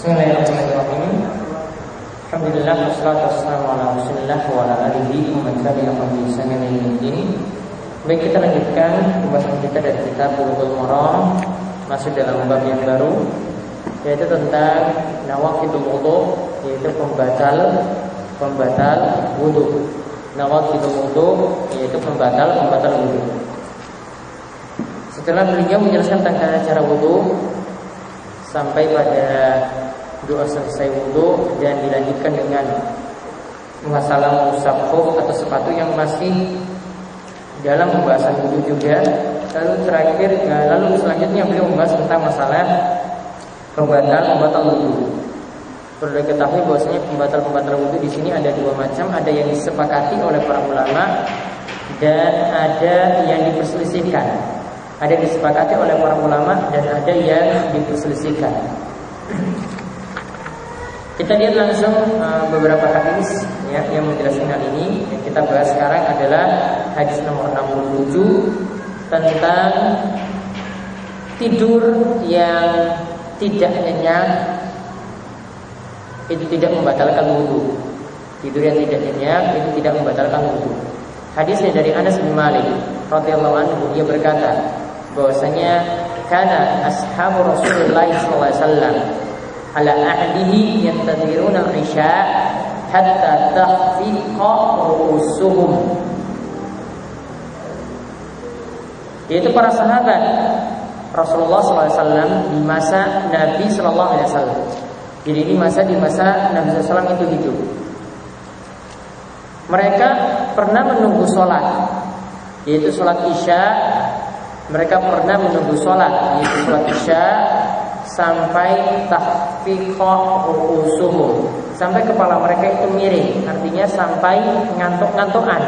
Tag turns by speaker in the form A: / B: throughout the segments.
A: Bismillahirrahmanirrahim. Alhamdulillah wassalatu wassalamu ala Rasulillah wa ala alihi wa man tabi'ahum bi ihsan ila yaumil. Baik, kita lanjutkan pembahasan kita dari kitab Bulughul Maram, masuk dalam bab yang baru, yaitu tentang nawaqidul wudu, yaitu pembatal wudu. Nawaqidul wudu yaitu pembatal wudu. Setelah beliau menjelaskan tentang cara wudu sampai pada doa selesai wudu dan dilanjutkan dengan masalah mengusap khuf atau sepatu yang masih dalam pembahasan wudu juga. Lalu selanjutnya beliau membahas tentang masalah pembatal wudu. Perlu diketahui bahwasanya pembatal wudu di sini ada dua macam, ada yang disepakati oleh para ulama dan ada yang diperselisihkan. Ada yang disepakati oleh para ulama dan ada yang diperselisihkan. Kita lihat langsung beberapa hadis ya, yang menjelaskan hal ini. Yang kita bahas sekarang adalah hadis nomor 67 tentang tidur yang tidak nyenyak itu tidak membatalkan wudu. Tidur yang tidak nyenyak itu tidak membatalkan wudu. Hadisnya dari Anas bin Malik radhiyallahu anhu, dia berkata bahwasanya kana ashabu Rasulullah sallallahu alaihi wasallam ala ahdihi yantaziruna al-isya hatta tahfiqa ru'usuhum. Yaitu para sahabat Rasulullah sallallahu alaihi wasallam di masa Nabi sallallahu alaihi wasallam. Jadi ini di masa Nabi sallallahu alaihi wasallam itu hidup. Mereka pernah menunggu sholat, yaitu sholat isya. Mereka pernah menunggu sholat, yaitu sholat isya, sampai tahfiqa ru'usuhum, sampai kepala mereka itu miring, artinya sampai ngantuk-ngantukan.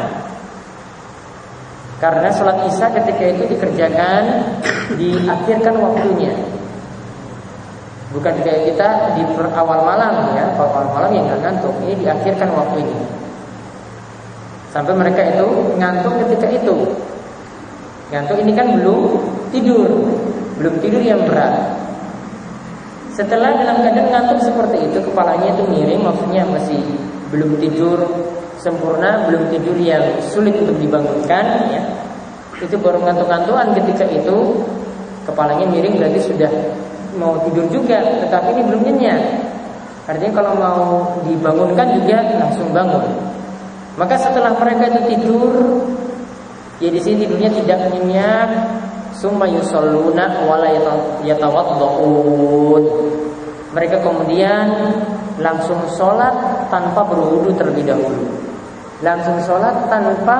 A: Karena sholat isya ketika itu dikerjakan, diakhirkan waktunya. Bukan kayak kita di awal malam ya, kalau awal malam yang nggak ngantuk, ini diakhirkan waktunya. Sampai mereka itu ngantuk ketika itu. Ngantuk ini kan belum tidur yang berat. Setelah dalam keadaan ngantuk seperti itu, kepalanya itu miring, maksudnya masih belum tidur sempurna, belum tidur yang sulit untuk dibangunkan ya. Itu baru ngantuk-ngantukan ketika itu, kepalanya miring berarti sudah mau tidur juga, tetapi ini belum nyenyak. Artinya kalau mau dibangunkan juga langsung bangun. Maka setelah mereka itu tidur, ya di sini tidurnya tidak nyenyak, summa yusalluna wa la yatawaddaun. Mereka kemudian langsung sholat tanpa berwudu terlebih dahulu. Langsung sholat tanpa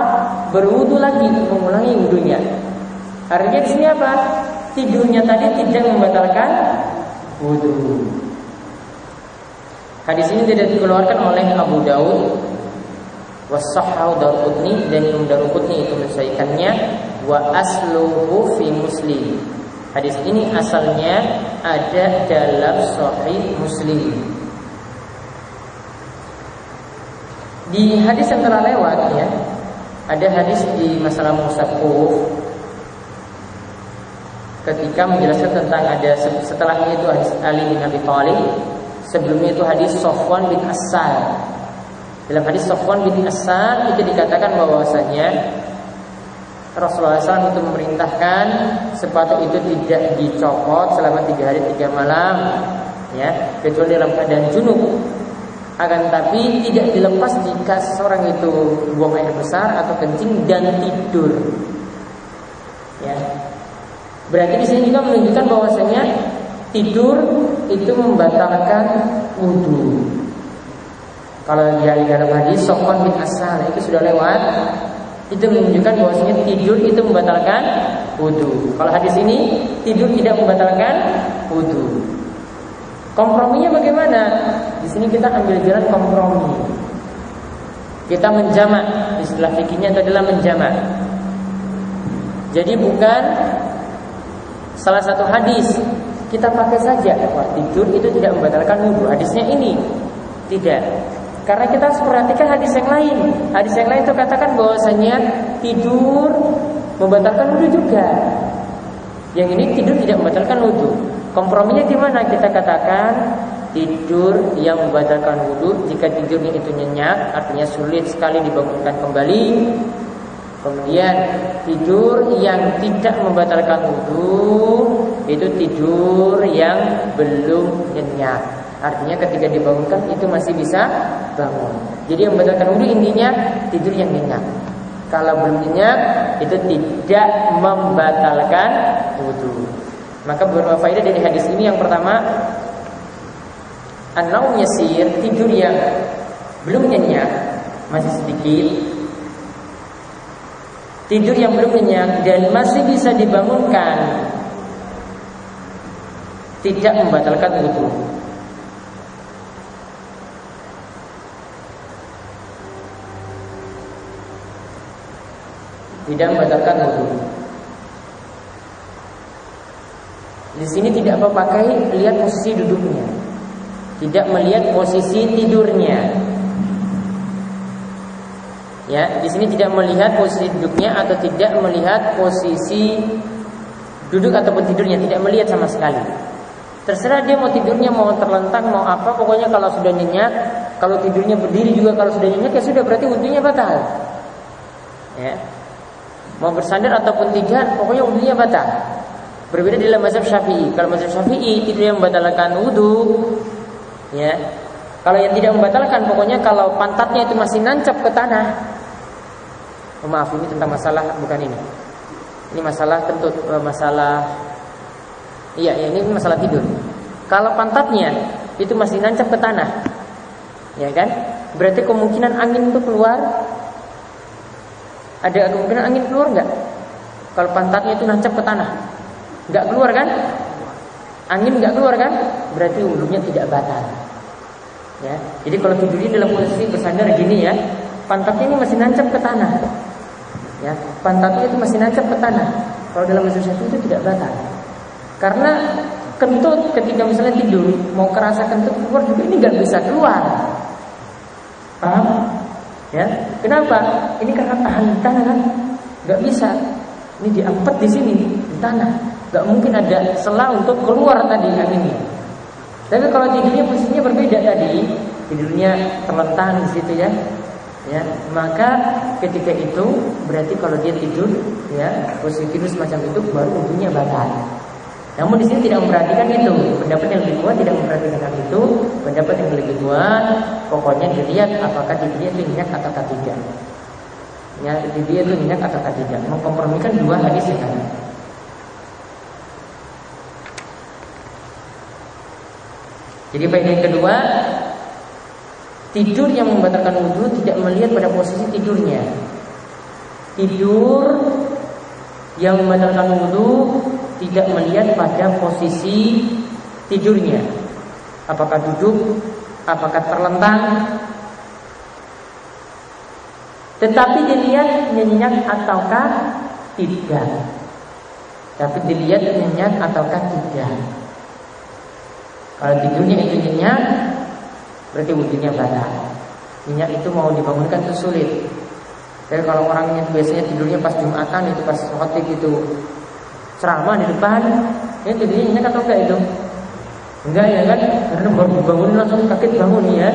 A: berwudu lagi, mengulangi wudunya. Artinya di sini apa? Tidurnya tadi tidak membatalkan wudu. Hadis ini tidak dikeluarkan oleh Abu Daud, was-sahhahu Daruqutni, dan Imam Daruqutni itu mensahihkannya, wa asluhu fi Muslim. Hadis ini asalnya ada dalam Sahih Muslim. Di hadis yang telah lewat ya, ada hadis di masalah mengusap khuf. Ketika menjelaskan tentang ada setelahnya itu hadis Ali bin Abi Thalib, sebelumnya itu hadis Safwan bin Assal. Dalam hadis Safwan bin Assal itu dikatakan bahwasanya Rasulullah SAW itu memerintahkan sepatu itu tidak dicopot selama 3 hari 3 malam, ya, kecuali dalam keadaan junub. Akan tapi tidak dilepas jika seorang itu buang air besar atau kencing dan tidur. Ya, berarti di sini juga menunjukkan bahwasanya tidur itu membatalkan wudu. Kalau dia di dalam hadis Safwan bin Assal itu sudah lewat, itu menunjukkan bahwasanya tidur itu membatalkan wudu. Kalau hadis ini tidur tidak membatalkan wudu. Komprominya bagaimana? Di sini kita ambil jalan kompromi. Kita menjamak, istilah fikihnya itu adalah menjamak. Jadi bukan salah satu hadis kita pakai saja, wah tidur itu tidak membatalkan wudu, hadisnya ini tidak. Karena kita harus perhatikan hadis yang lain. Hadis yang lain itu katakan bahwasanya tidur membatalkan wudu juga. Yang ini tidur tidak membatalkan wudu. Komprominya di mana? Kita katakan tidur yang membatalkan wudu jika tidurnya itu nyenyak, artinya sulit sekali dibangunkan kembali. Kemudian tidur yang tidak membatalkan wudu itu tidur yang belum nyenyak, artinya ketika dibangunkan itu masih bisa bangun. Jadi yang membatalkan wudu intinya tidur yang nyenyak. Kalau belum nyenyak itu tidak membatalkan wudu. Maka beberapa faedah dari hadis ini. Yang pertama, an-naum yasir, tidur yang belum nyenyak, masih sedikit. Tidur yang belum nyenyak dan masih bisa dibangunkan tidak membatalkan wudu. Tidak membatalkan wudu. Di sini tidak apa pakai lihat posisi duduknya, tidak melihat posisi tidurnya. Ya, di sini tidak melihat posisi duduknya atau tidak melihat posisi duduk ataupun tidurnya, tidak melihat sama sekali. Terserah dia mau tidurnya mau terlentang mau apa, pokoknya kalau sudah nyenyak, kalau tidurnya berdiri juga kalau sudah nyenyak ya sudah, berarti wudunya batal. Ya. Mau bersandar ataupun tidak, pokoknya wudunya batal. Berbeda dalam mazhab Syafi'i. Kalau mazhab Syafi'i tidur yang membatalkan wudu, ya. Kalau yang tidak membatalkan, pokoknya kalau pantatnya itu masih nancap ke tanah. Oh, maaf, ini tentang masalah bukan ini. Ini masalah kentut, masalah. Iya, ini masalah tidur. Kalau pantatnya itu masih nancap ke tanah, ya kan? Berarti kemungkinan angin itu keluar. Ada kemungkinan angin keluar nggak? Kalau pantatnya itu nancap ke tanah, nggak keluar kan? Angin nggak keluar kan? Berarti wudunya tidak batal. Ya, jadi kalau tidurnya dalam posisi bersandar gini ya, pantatnya ini masih nancap ke tanah. Ya, pantatnya itu masih nancap ke tanah. Kalau dalam mazhab Syafi'i itu tidak batal. Karena kentut ketika misalnya tidur mau kerasa kentut keluar juga ini nggak bisa keluar. Paham? Ya, kenapa? Ini karena tahan di tanah kan? Nggak bisa. Ini diampet di sini di tanah. Nggak mungkin ada sela untuk keluar tadi anginnya. Tapi kalau tidurnya posisinya berbeda tadi, tidurnya terlentang di situ ya, ya, maka ketika itu berarti kalau dia tidur, ya, posisi tidur semacam itu baru wudunya batal. Namun di sini tidak memperhatikan itu. Pendapat yang lebih kuat tidak memperhatikan hal itu. Pendapat yang lebih kuat, pokoknya dilihat apakah tidurnya itu nyenyak atau tidak. Ya, tidurnya itu nyenyak atau tidak. Mengkompromikan dua hadis yang ada. Jadi faedah yang kedua, tidur yang membatalkan wudu tidak melihat pada posisi tidurnya. Tidur yang membatalkan wudu tidak melihat pada posisi tidurnya. Apakah duduk, apakah terlentang. Tetapi dilihat nyenyak ataukah tidak. Tapi dilihat nyenyak ataukah tidak. Kalau tidurnya itu nyenyak, berarti wudunya batal. Nyenyak itu mau dibangunkan itu sulit. Tapi kalau orangnya biasanya tidurnya pas Jumatan itu pas khotib itu ceramah di depan, ini tidurnya nyenyak atau enggak itu? Enggak ya kan? Karena baru dibangun langsung kaget bangun ya.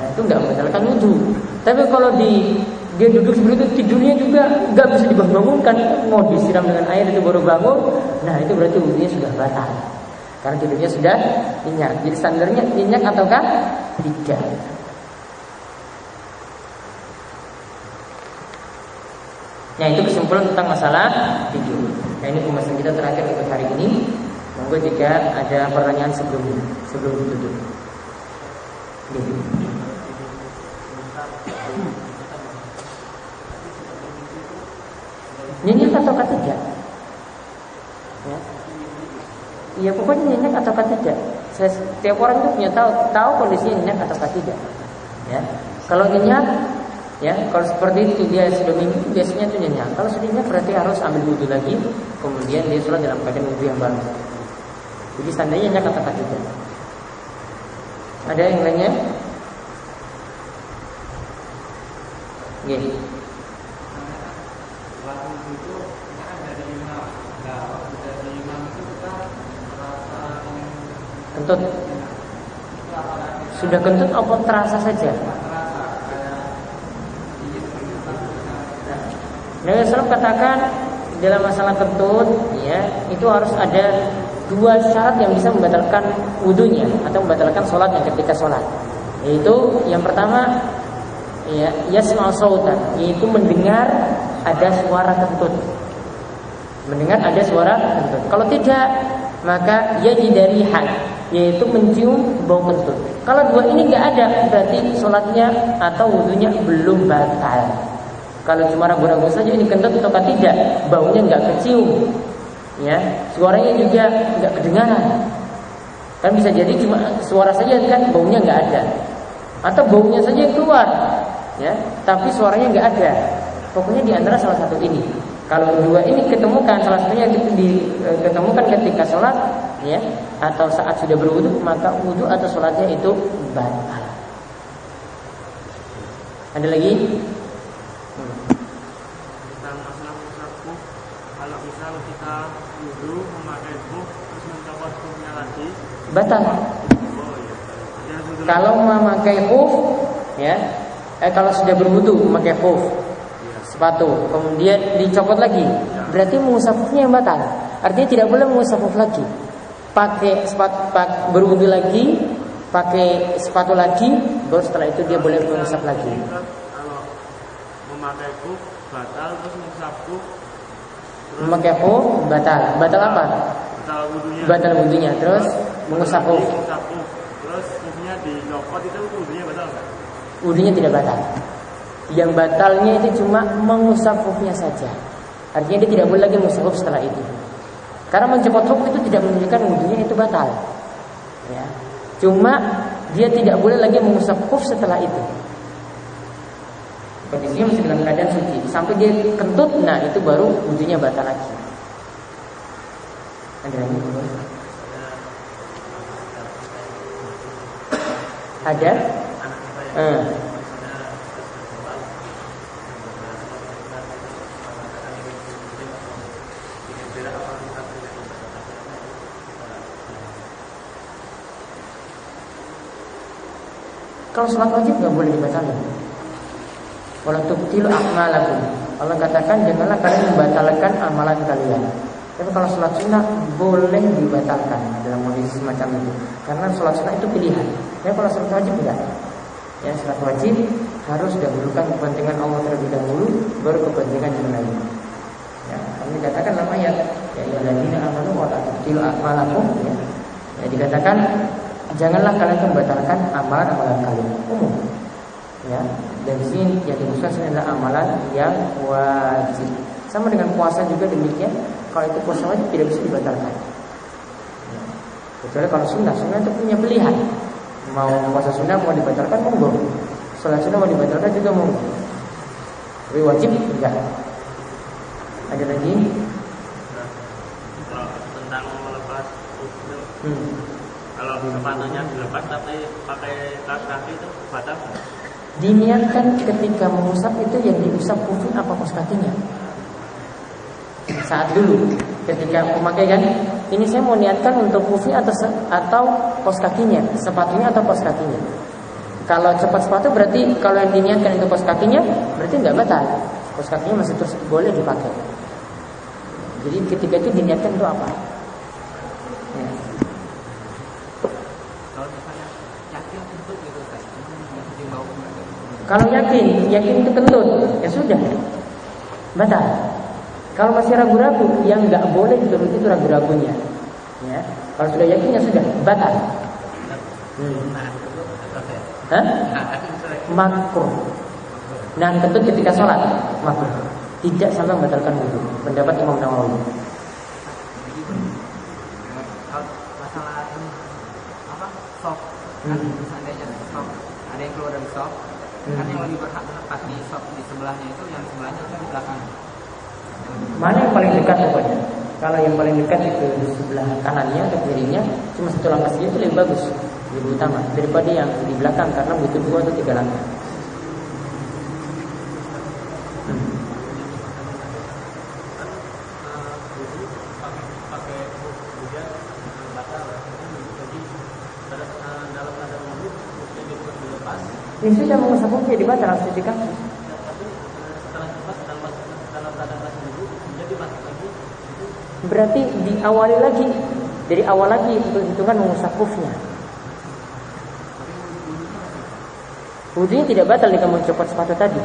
A: Nah, itu enggak membatalkan wudu. Tapi kalau dia duduk seperti itu tidurnya juga enggak bisa dibangunkan, mau disiram dengan air itu baru bangun, nah itu berarti wudunya sudah batal. Karena tidurnya sudah nyenyak. Jadi standarnya nyenyak ataukah tidak. Nah, itu kesimpulan tentang masalah tidur. Nah, ini pembahasan kita terakhir untuk hari ini. Monggo jika ada pertanyaan sebelum ditutup. Nyenyak ataukah tidak? Ya. Ya pokoknya nyenyak ataukah tidak. Setiap orang itu punya tahu kondisinya nyenyak ataukah tidak. Ya. Kalau nyenyak, ya, kalau seperti itu dia sudah minggu biasanya itu nyenyak. Kalau sudah nyenyak berarti harus ambil wudu lagi, kemudian dia sholat dalam keadaan wudu yang baru. Jadi standarnya nyenyak ataukah tidak. Ada yang lainnya? Nggih. Kentut. Sudah kentut apa terasa saja? Nabi SAW katakan dalam masalah kentut, ya, itu harus ada 2 syarat yang bisa membatalkan wudunya atau membatalkan sholatnya ketika sholat. Yaitu yang pertama, ya, yasma'u sautan, yaitu mendengar ada suara kentut. Mendengar ada suara kentut. Kalau tidak, maka yajidarihan, yaitu mencium bau kentut. Kalau 2 ini nggak ada, berarti sholatnya atau wudunya belum batal. Kalau cuma ragu-ragu saja ini kentut atau tidak, baunya nggak kecium, ya, suaranya juga nggak kedengaran. Kan bisa jadi cuma suara saja kan, baunya nggak ada, atau baunya saja yang keluar, ya, tapi suaranya nggak ada. Pokoknya di antara salah satu ini. Kalau 2 ini ketemukan, salah satunya diketemukan ketika sholat, ya, atau saat sudah berwudu, maka wudu atau sholatnya itu batal. Ada lagi?
B: Tentang masalah musafuf, kalau misal kita wudu memakai khuf terus mencopot khufnya lagi,
A: Batal.
B: oh iya.
A: Kalau memakai khuf, ya, kalau sudah berwudu memakai khuf, sepatu, kemudian dicopot lagi, berarti musafufnya yang batal. Artinya tidak boleh musafuf lagi. Pakai sepatu, berwudu lagi, pakai sepatu lagi, baru setelah itu dia boleh mengusap lagi.
B: Kalau memakai khuf batal, terus musafuf,
A: Memakai khuf batal. Batal apa?
B: batal wudunya.
A: Batal wudunya. Terus mengusap khuf.
B: Musafuf, terus khufnya dicopot, itu wudunya batal nggak?
A: Wudunya tidak batal. Yang batalnya itu cuma mengusap khufnya saja. Artinya dia tidak boleh lagi mengusap khuf setelah itu. Karena mencopot khuf itu tidak menunjukkan wudunya itu batal, ya. Cuma dia tidak boleh lagi mengusap khuf setelah itu. Kondisinya masih dalam keadaan suci. Sampai dia kentut, nah itu baru wudunya batal lagi. Ada lagi? Ada? Kalau sholat wajib nggak boleh dibatalkan. Walau tubtilu a'malakum, Allah katakan janganlah kalian membatalkan amalan kalian. Tapi kalau sholat sunnah boleh dibatalkan dalam kondisi semacam itu, karena sholat sunnah itu pilihan. Ya, kalau sholat wajib tidak. Ya, sholat wajib harus dahulukan kepentingan Allah terlebih dahulu, baru kepentingan yang lain. Ya, kami katakan dalam ayat, ya alladzina amanu wa la tubtilu a'malakum, ya. Ya, dikatakan janganlah kalian membatalkan amalan-amalan kalian umum, ya. Dan di sini yang dimaksudkan adalah amalan yang wajib. Sama dengan puasa juga demikian. Kalau itu puasa wajib tidak bisa dibatalkan, ya. Kecuali kalau sunnah itu punya pilihan. Mau puasa sunnah mau dibatalkan monggo, sholat sunnah mau dibatalkan juga monggo. Tapi wajib enggak. Ada lagi?
B: Kalau tentang melepas wudu, kalau sepatunya dilepas tapi pakai kaos kaki itu batal nggak?
A: Diniatkan ketika mengusap itu yang diusap kufin apa kaos kakinya. Saat dulu ketika memakai kan, ini saya mau niatkan untuk kufin atau kaos kakinya, sepatunya atau kaos kakinya. Kalau cepat sepatu berarti kalau yang diniatkan itu kaos kakinya berarti nggak batal. Kaos kakinya masih terus boleh dipakai. Jadi ketika itu diniatkan itu apa? Ya. Kalau yakin itu kentut, ya sudah batal. Kalau masih ragu-ragu, yang nggak boleh dituruti itu ragu-ragunya. Ya, kalau sudah yakin ya sudah batal. Makruh. Nah, kentut ketika sholat makruh. Tidak sampai membatalkan wudu. Pendapat Imam Nawawi.
C: Masalah apa? Sok. Seandainya sok ada yang keluar dari sok. Kan yang lebih berhak melepas di sok di sebelahnya itu, yang sebelahnya itu di belakang.
A: Mana yang paling dekat pokoknya? Kalau yang paling dekat itu di sebelah kanannya atau kirinya, cuma satu langkah saja itu lebih bagus, lebih utama daripada yang di belakang karena butuh 2 atau 3 langkah. Ini sudah mengusap kaki jadi batal harus cuci kaki.
B: Tapi setelah lepas dalam keadaan masih dulu, kemudian dimasuk lagi.
A: Berarti diawali lagi dari awal lagi untuk hitungan mengusap kufnya. Wudunya tidak batal jika mencopot sepatu tadi.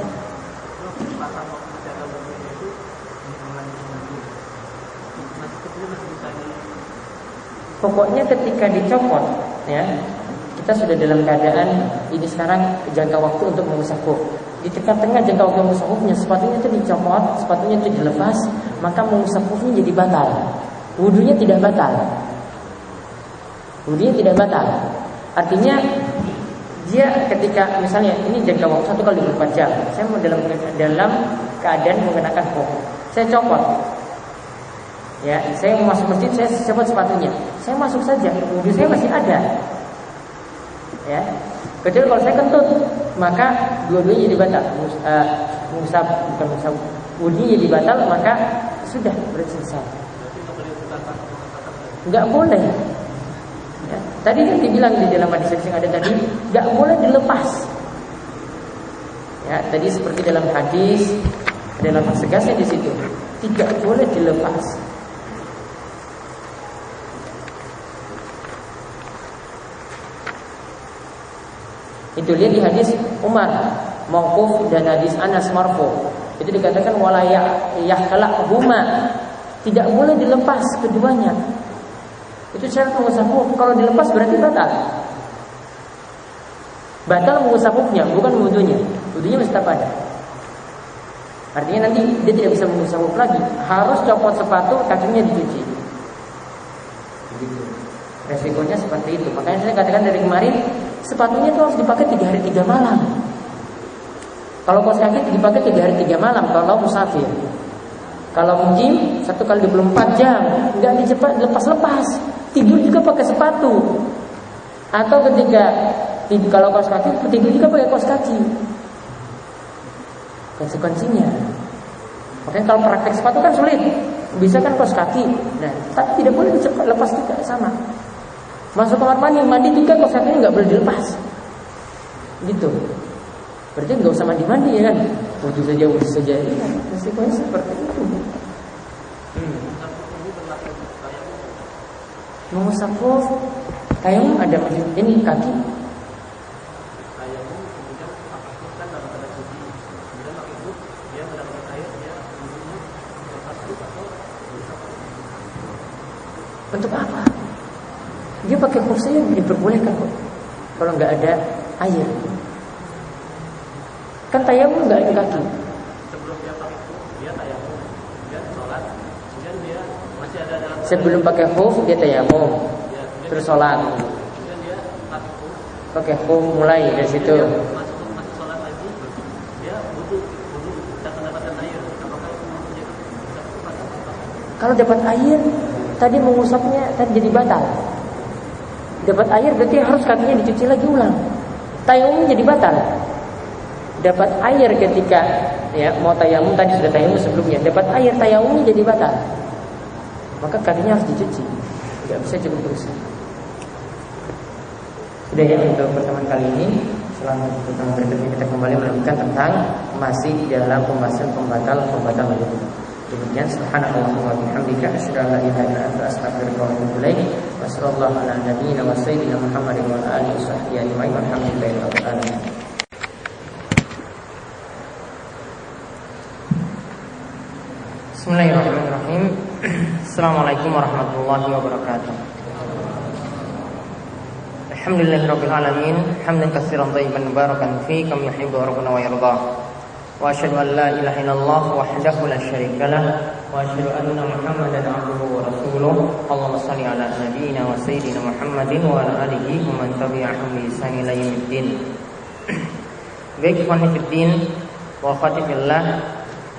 A: Pokoknya ketika dicopot, ya, kita sudah dalam keadaan ini sekarang jangka waktu untuk mengusap kuf. Di tengah-tengah jangka waktu mengusap kufnya, sepatunya itu dicopot, sepatunya itu dilepas, maka mengusap kufnya jadi batal. Wudunya tidak batal. Wudunya tidak batal. Artinya dia ketika misalnya ini jangka waktu 1 kali 24 jam, saya mau dalam keadaan menggunakan kuf, saya copot. Ya, saya mau masuk masjid, saya copot sepatunya. Saya masuk saja, wudu saya masih ada. Ya, kecuali kalau saya kentut, maka dua-duanya jadi batal. Wudunya jadi batal, maka sudah selesai. Enggak boleh. Ya, tadi kan dibilang di dalam hadis yang ada tadi, enggak boleh dilepas. Ya, tadi seperti dalam hadis, dalam tegasnya di situ, tidak boleh dilepas. Itu lihat di hadis Umar mauquf dan hadis Anas marfu. Itu dikatakan wala yahkalahuma, tidak boleh dilepas keduanya. Itu syarat mengusap kuf. Kalau dilepas berarti batal. Batal mengusap kufnya, bukan wudunya. Wudunya masih tetap ada. Artinya nanti dia tidak bisa mengusap kuf lagi. Harus copot sepatu, kakinya dicuci. Begitu. Resikonya seperti itu. Makanya saya katakan dari kemarin, sepatunya itu harus dipakai 3 hari 3 malam. Kalau kaos kaki dipakai 3 hari 3 malam kalau musafir. Kalau mukim 1 kali 24 jam, enggak dilepas-lepas. Tidur juga pakai sepatu. Atau ketika kalau kaos kaki, tidur juga pakai kaos kaki. Konsekuensinya. Makanya kalau praktek sepatu kan sulit. Bisa kan kaos kaki. Nah, tapi tidak boleh lepas juga sama. Masuk kamar mandi juga kaos kakinya nggak boleh dilepas. Gitu. Berarti nggak usah mandi ya kan? Wudu saja. Ya, konsekuensi seperti itu. Mengusap kuf, tayamum ada ini kaki.
B: Tayamum kemudian apakah kan dalam keadaan suci, kemudian pakai kuf, dia mendapatkan air, dia wudunya lepas kuf atau
A: Untuk apa? Dia pakai kuf saja diperbolehkan kok. Kalau nggak ada air, kan tayamum nggak ada kaki.
B: Sebelum dia pakai kuf, dia tayamum, dia sholat, kemudian dia masih ada dalam.
A: Sebelum pakai kuf dia tayamum, terus sholat.
B: Kemudian dia
A: pakai kuf mulai dari situ.
B: Masuk sholat lagi, dia wudu dan mendapatkan air. Apakah itu menjadi
A: Kalau dapat air, tadi mengusapnya tadi jadi batal. Dapat air berarti harus kakinya dicuci lagi ulang. Tayamum jadi batal. Dapat air ketika ya mau tayamum tadi sudah tayamum sebelumnya. Dapat air tayamumnya jadi batal. Maka kakinya harus dicuci. Tidak bisa cukup terus. Sudah ya untuk pertemuan kali ini. Selama pertemuan berikutnya kita kembali melanjutkan tentang masih dalam pembahasan pembatal wudu. Demikian subhanallah wa bihamdika asyhadu an la ilaha illa anta astaghfiruka wa atubu ilaik. Wa sallallahu ala nabiyyina wa sayyidina Muhammadin wa alihi washabbihi ajma'in. Walhamdulillahi rabbil alamin. Bismillahirrahmanirrahim. Assalamualaikum warahmatullahi wabarakatuh. Alhamdulillahirabbil alamin, hamdan katsiran thayyiban mubarakan fi kama yuhibbu rabbuna wa yarda. Wa asyhadu an la ilaha illallah wahdahu la syarika lah wa asyhadu anna Muhammadan abduhu wa rasuluh. Allahumma shalli ala nabiyyina wa sayyidina Muhammadin wa ala alihi wa man tabi'ahum bi ihsan ila yaumiddin. Baik ikhwan fillah wa akhwati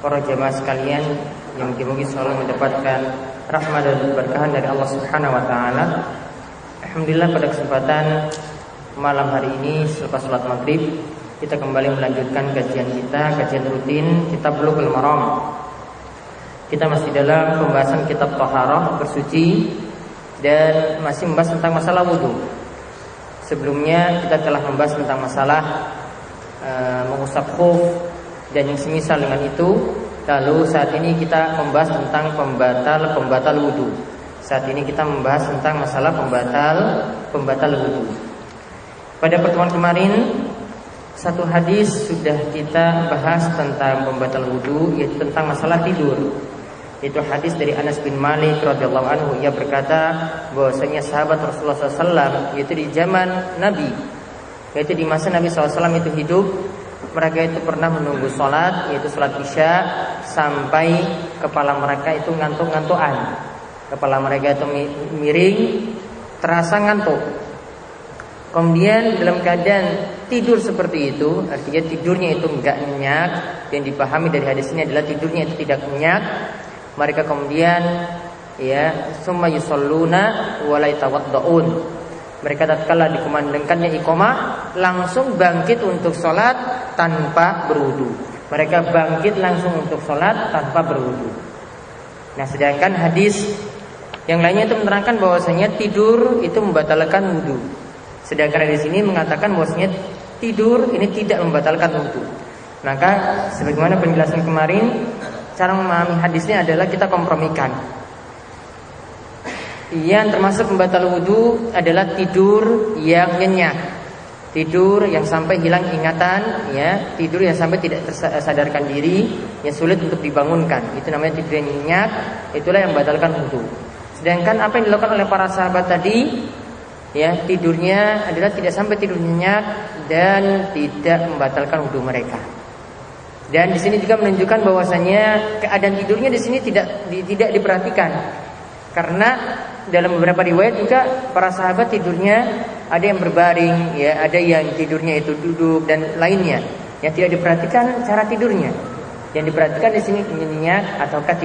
A: para jemaah sekalian yang mungkin selalu mendapatkan rahmat dan keberkahan dari Allah Subhanahu wa taala. Alhamdulillah pada kesempatan malam hari ini selepas salat maghrib kita kembali melanjutkan kajian rutin kitab Bulughul Maram. Kita masih dalam pembahasan kitab Thaharah, bersuci, dan masih membahas tentang masalah wudu. Sebelumnya kita telah membahas tentang masalah mengusap khuf dan yang semisal dengan itu. Lalu saat ini kita membahas tentang pembatal wudu. Saat ini kita membahas tentang masalah pembatal wudu. Pada pertemuan kemarin satu hadis sudah kita bahas tentang pembatal wudu, yaitu tentang masalah tidur. Itu hadis dari Anas bin Malik radhiyallahu anhu. Ia berkata bahwasanya sahabat Rasulullah SAW, yaitu di zaman Nabi, yaitu di masa Nabi SAW itu hidup, mereka itu pernah menunggu sholat, yaitu sholat isya, sampai kepala mereka itu ngantuk-ngantukan. Kepala mereka itu miring, terasa ngantuk. Kemudian dalam keadaan tidur seperti itu, artinya tidurnya itu enggak nyenyak. Yang dipahami dari hadis ini adalah tidurnya itu tidak nyenyak. Mereka kemudian summa yusalluna wa la yatawaddaun. Mereka tatkala dikumandangkannya iqamah, langsung bangkit untuk sholat tanpa berwudu. Mereka bangkit langsung untuk sholat tanpa berwudu. Nah, sedangkan hadis yang lainnya itu menerangkan bahwasanya tidur itu membatalkan wudu. Sedangkan hadis ini mengatakan bahwasanya tidur ini tidak membatalkan wudu. Maka sebagaimana penjelasan kemarin, cara memahami hadisnya adalah kita kompromikan. Yang termasuk pembatal wudu adalah tidur yang nyenyak, tidur yang sampai hilang ingatan, tidur yang sampai tidak tersadarkan diri, yang sulit untuk dibangunkan. Itu namanya tidur yang nyenyak. Itulah yang membatalkan wudu. Sedangkan apa yang dilakukan oleh para sahabat tadi, tidurnya adalah tidak sampai tidur nyenyak dan tidak membatalkan wudu mereka. Dan di sini juga menunjukkan bahwasanya keadaan tidurnya di sini tidak diperhatikan. Karena dalam beberapa riwayat juga para sahabat tidurnya ada yang berbaring, ada yang tidurnya itu duduk dan lainnya. Yang tidak diperhatikan cara tidurnya. Yang diperhatikan di sini nyenyak ataukah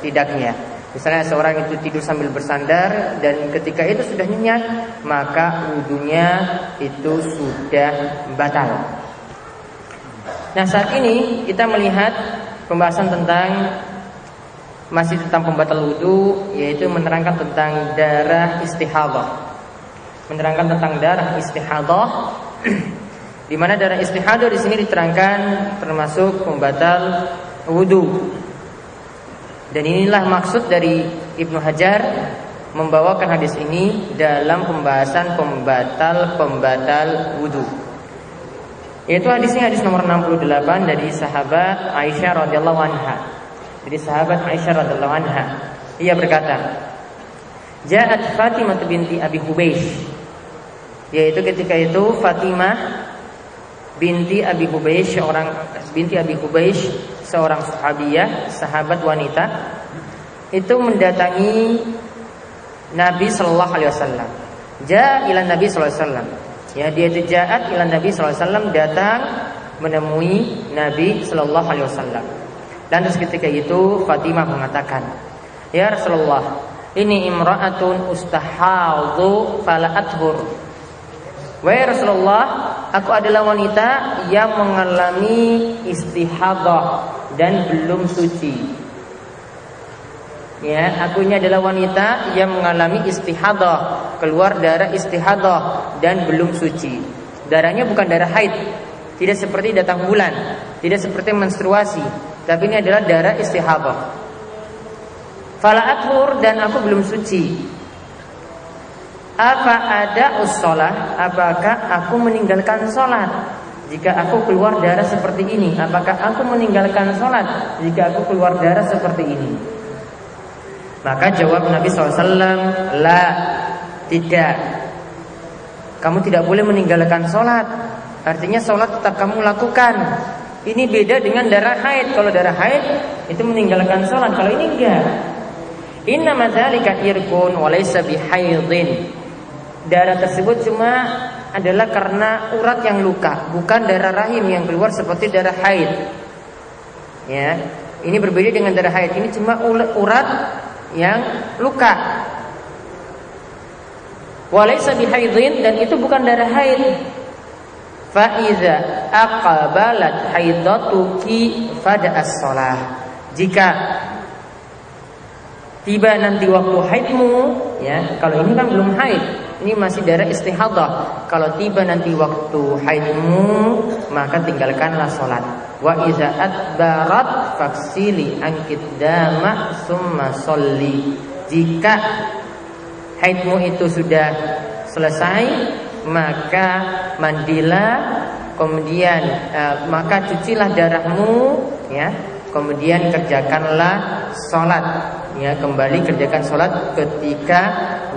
A: tidaknya. Misalnya seorang itu tidur sambil bersandar dan ketika itu sudah nyenyak, maka wudunya itu sudah batal. Nah, saat ini kita melihat pembahasan masih tentang pembatal wudu, yaitu menerangkan tentang darah istihadah. Menerangkan tentang darah istihadah, di mana darah istihadah di sini diterangkan termasuk pembatal wudu. Dan inilah maksud dari Ibnu Hajar membawakan hadis ini dalam pembahasan pembatal wudu. Yaitu hadisnya hadis nomor 68 dari sahabat Aisyah radhiyallahu anha. Dari sahabat Aisyah radhiyallahu anha, ia berkata, "Ja'at Fatimah binti Abi Hubaysh." Yaitu ketika itu Fatimah binti Abi Hubaysh, seorang sahabiyah, sahabat wanita, itu mendatangi Nabi sallallahu alaihi wasallam. Ja'a ila Nabi sallallahu alaihi wasallam. Dia itu ja'at ila Nabi sallallahu alaihi wasallam, datang menemui Nabi sallallahu alaihi wasallam. Dan ketika itu Fatimah mengatakan, "Ya Rasulullah, ini imra'atun ustahadhu fala athur." Wahai Rasulullah, aku adalah wanita yang mengalami istihadah dan belum suci. Aku ini adalah wanita yang mengalami istihadah, keluar darah istihadah dan belum suci. Darahnya bukan darah haid, tidak seperti datang bulan, tidak seperti menstruasi, tapi ini adalah darah istihadah. Fala athur, dan aku belum suci. Apa ada usholah, apakah aku meninggalkan sholat jika aku keluar darah seperti ini? Apakah aku meninggalkan sholat jika aku keluar darah seperti ini? Maka jawab Nabi SAW, la, tidak. Kamu tidak boleh meninggalkan sholat. Artinya sholat tetap kamu lakukan. Ini beda dengan darah haid. Kalau darah haid itu meninggalkan sholat, kalau ini enggak. Inna madzalika irkun walaysa bihaidin. Darah tersebut cuma adalah karena urat yang luka, bukan darah rahim yang keluar seperti darah haid. Ini berbeda dengan darah haid. Ini cuma urat yang luka. Walaysa bihaidin, dan itu bukan darah haid. Fa iza aqbalat haidatuki fada as-shalah. Jika tiba nanti waktu haidmu, ya, kalau ini kan belum haid, ini masih darah istihadah. Kalau tiba nanti waktu haidmu, maka tinggalkanlah sholat. Wa iza adbarat faksili angkit dama summa sholli. Jika haidmu itu sudah selesai, maka mandilah, kemudian maka cucilah darahmu, ya, kemudian kerjakanlah sholat, ya, kembali kerjakan sholat ketika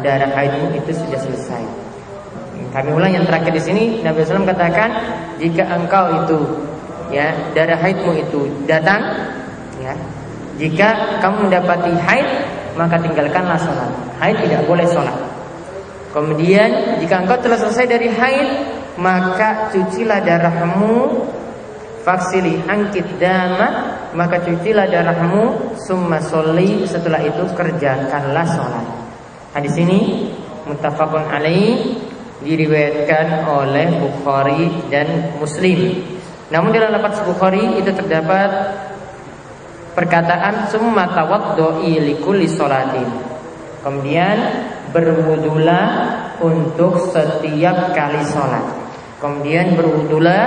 A: darah haidmu itu sudah selesai. Kami ulang yang terakhir di sini, Nabi SAW katakan, jika engkau itu, ya, darah haidmu itu datang, ya, jika kamu mendapati haid, maka tinggalkanlah sholat. Haid tidak boleh sholat. Kemudian jika engkau telah selesai dari haid, maka cucilah darahmu, faksili angkit dama, maka cucilah darahmu, summa sholli, setelah itu kerjakanlah sholat. Hadis ini muttafaqun alaih, diriwayatkan oleh Bukhari dan Muslim. Namun dalam lafaz Bukhari itu terdapat perkataan summa tawaddu'i likulli sholatin. Kemudian berwudulah untuk setiap kali sholat. Kemudian berwudulah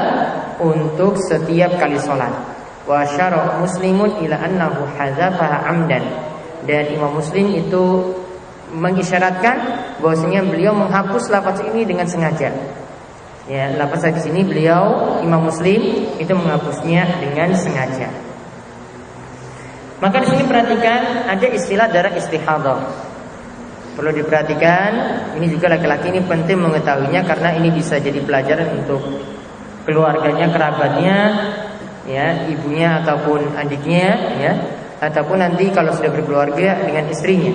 A: untuk setiap kali sholat. Wa syara Muslimun ila annahu hadzafa amdan. Dan Imam Muslim itu mengisyaratkan bahwasanya beliau menghapus lafaz ini dengan sengaja. Ya, lafaz di sini beliau Imam Muslim itu menghapusnya dengan sengaja. Maka di sini perhatikan ada istilah darah istihadah. Perlu diperhatikan, ini juga laki-laki ini penting mengetahuinya karena ini bisa jadi pelajaran untuk keluarganya, kerabatnya, ya, ibunya ataupun adiknya, ya, ataupun nanti kalau sudah berkeluarga dengan istrinya.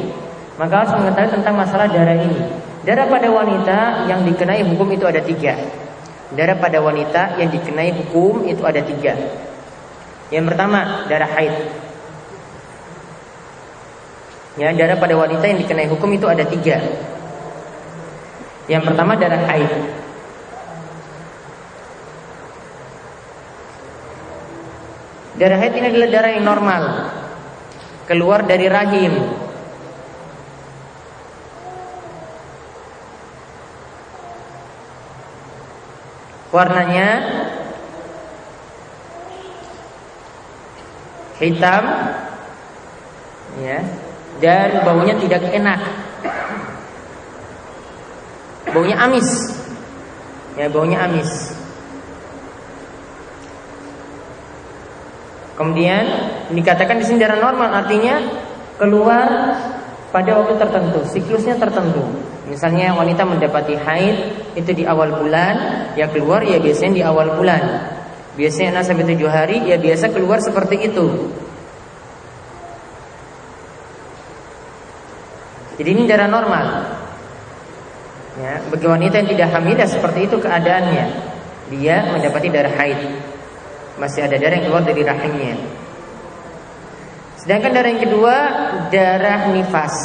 A: Maka harus mengetahui tentang masalah darah ini. Darah pada wanita yang dikenai hukum itu ada 3. Darah pada wanita yang dikenai hukum itu ada 3. Yang pertama, darah haid. Ya, darah pada wanita yang dikenai hukum itu ada 3. Yang pertama, darah haid. Darah haid ini adalah darah yang normal, keluar dari rahim. Warnanya hitam, ya, dan baunya tidak enak. Baunya amis. Ya, baunya amis. Kemudian dikatakan di sini darah normal, artinya keluar pada waktu tertentu, siklusnya tertentu. Misalnya wanita mendapati haid itu di awal bulan, ya keluar ya biasanya di awal bulan. Biasanya 6 sampai 7 hari, ya biasa keluar seperti itu. Jadi ini darah normal. Ya, bagi wanita yang tidak hamilah seperti itu keadaannya, dia mendapati darah haid, masih ada darah yang keluar dari rahimnya. Sedangkan darah yang kedua, darah nifas.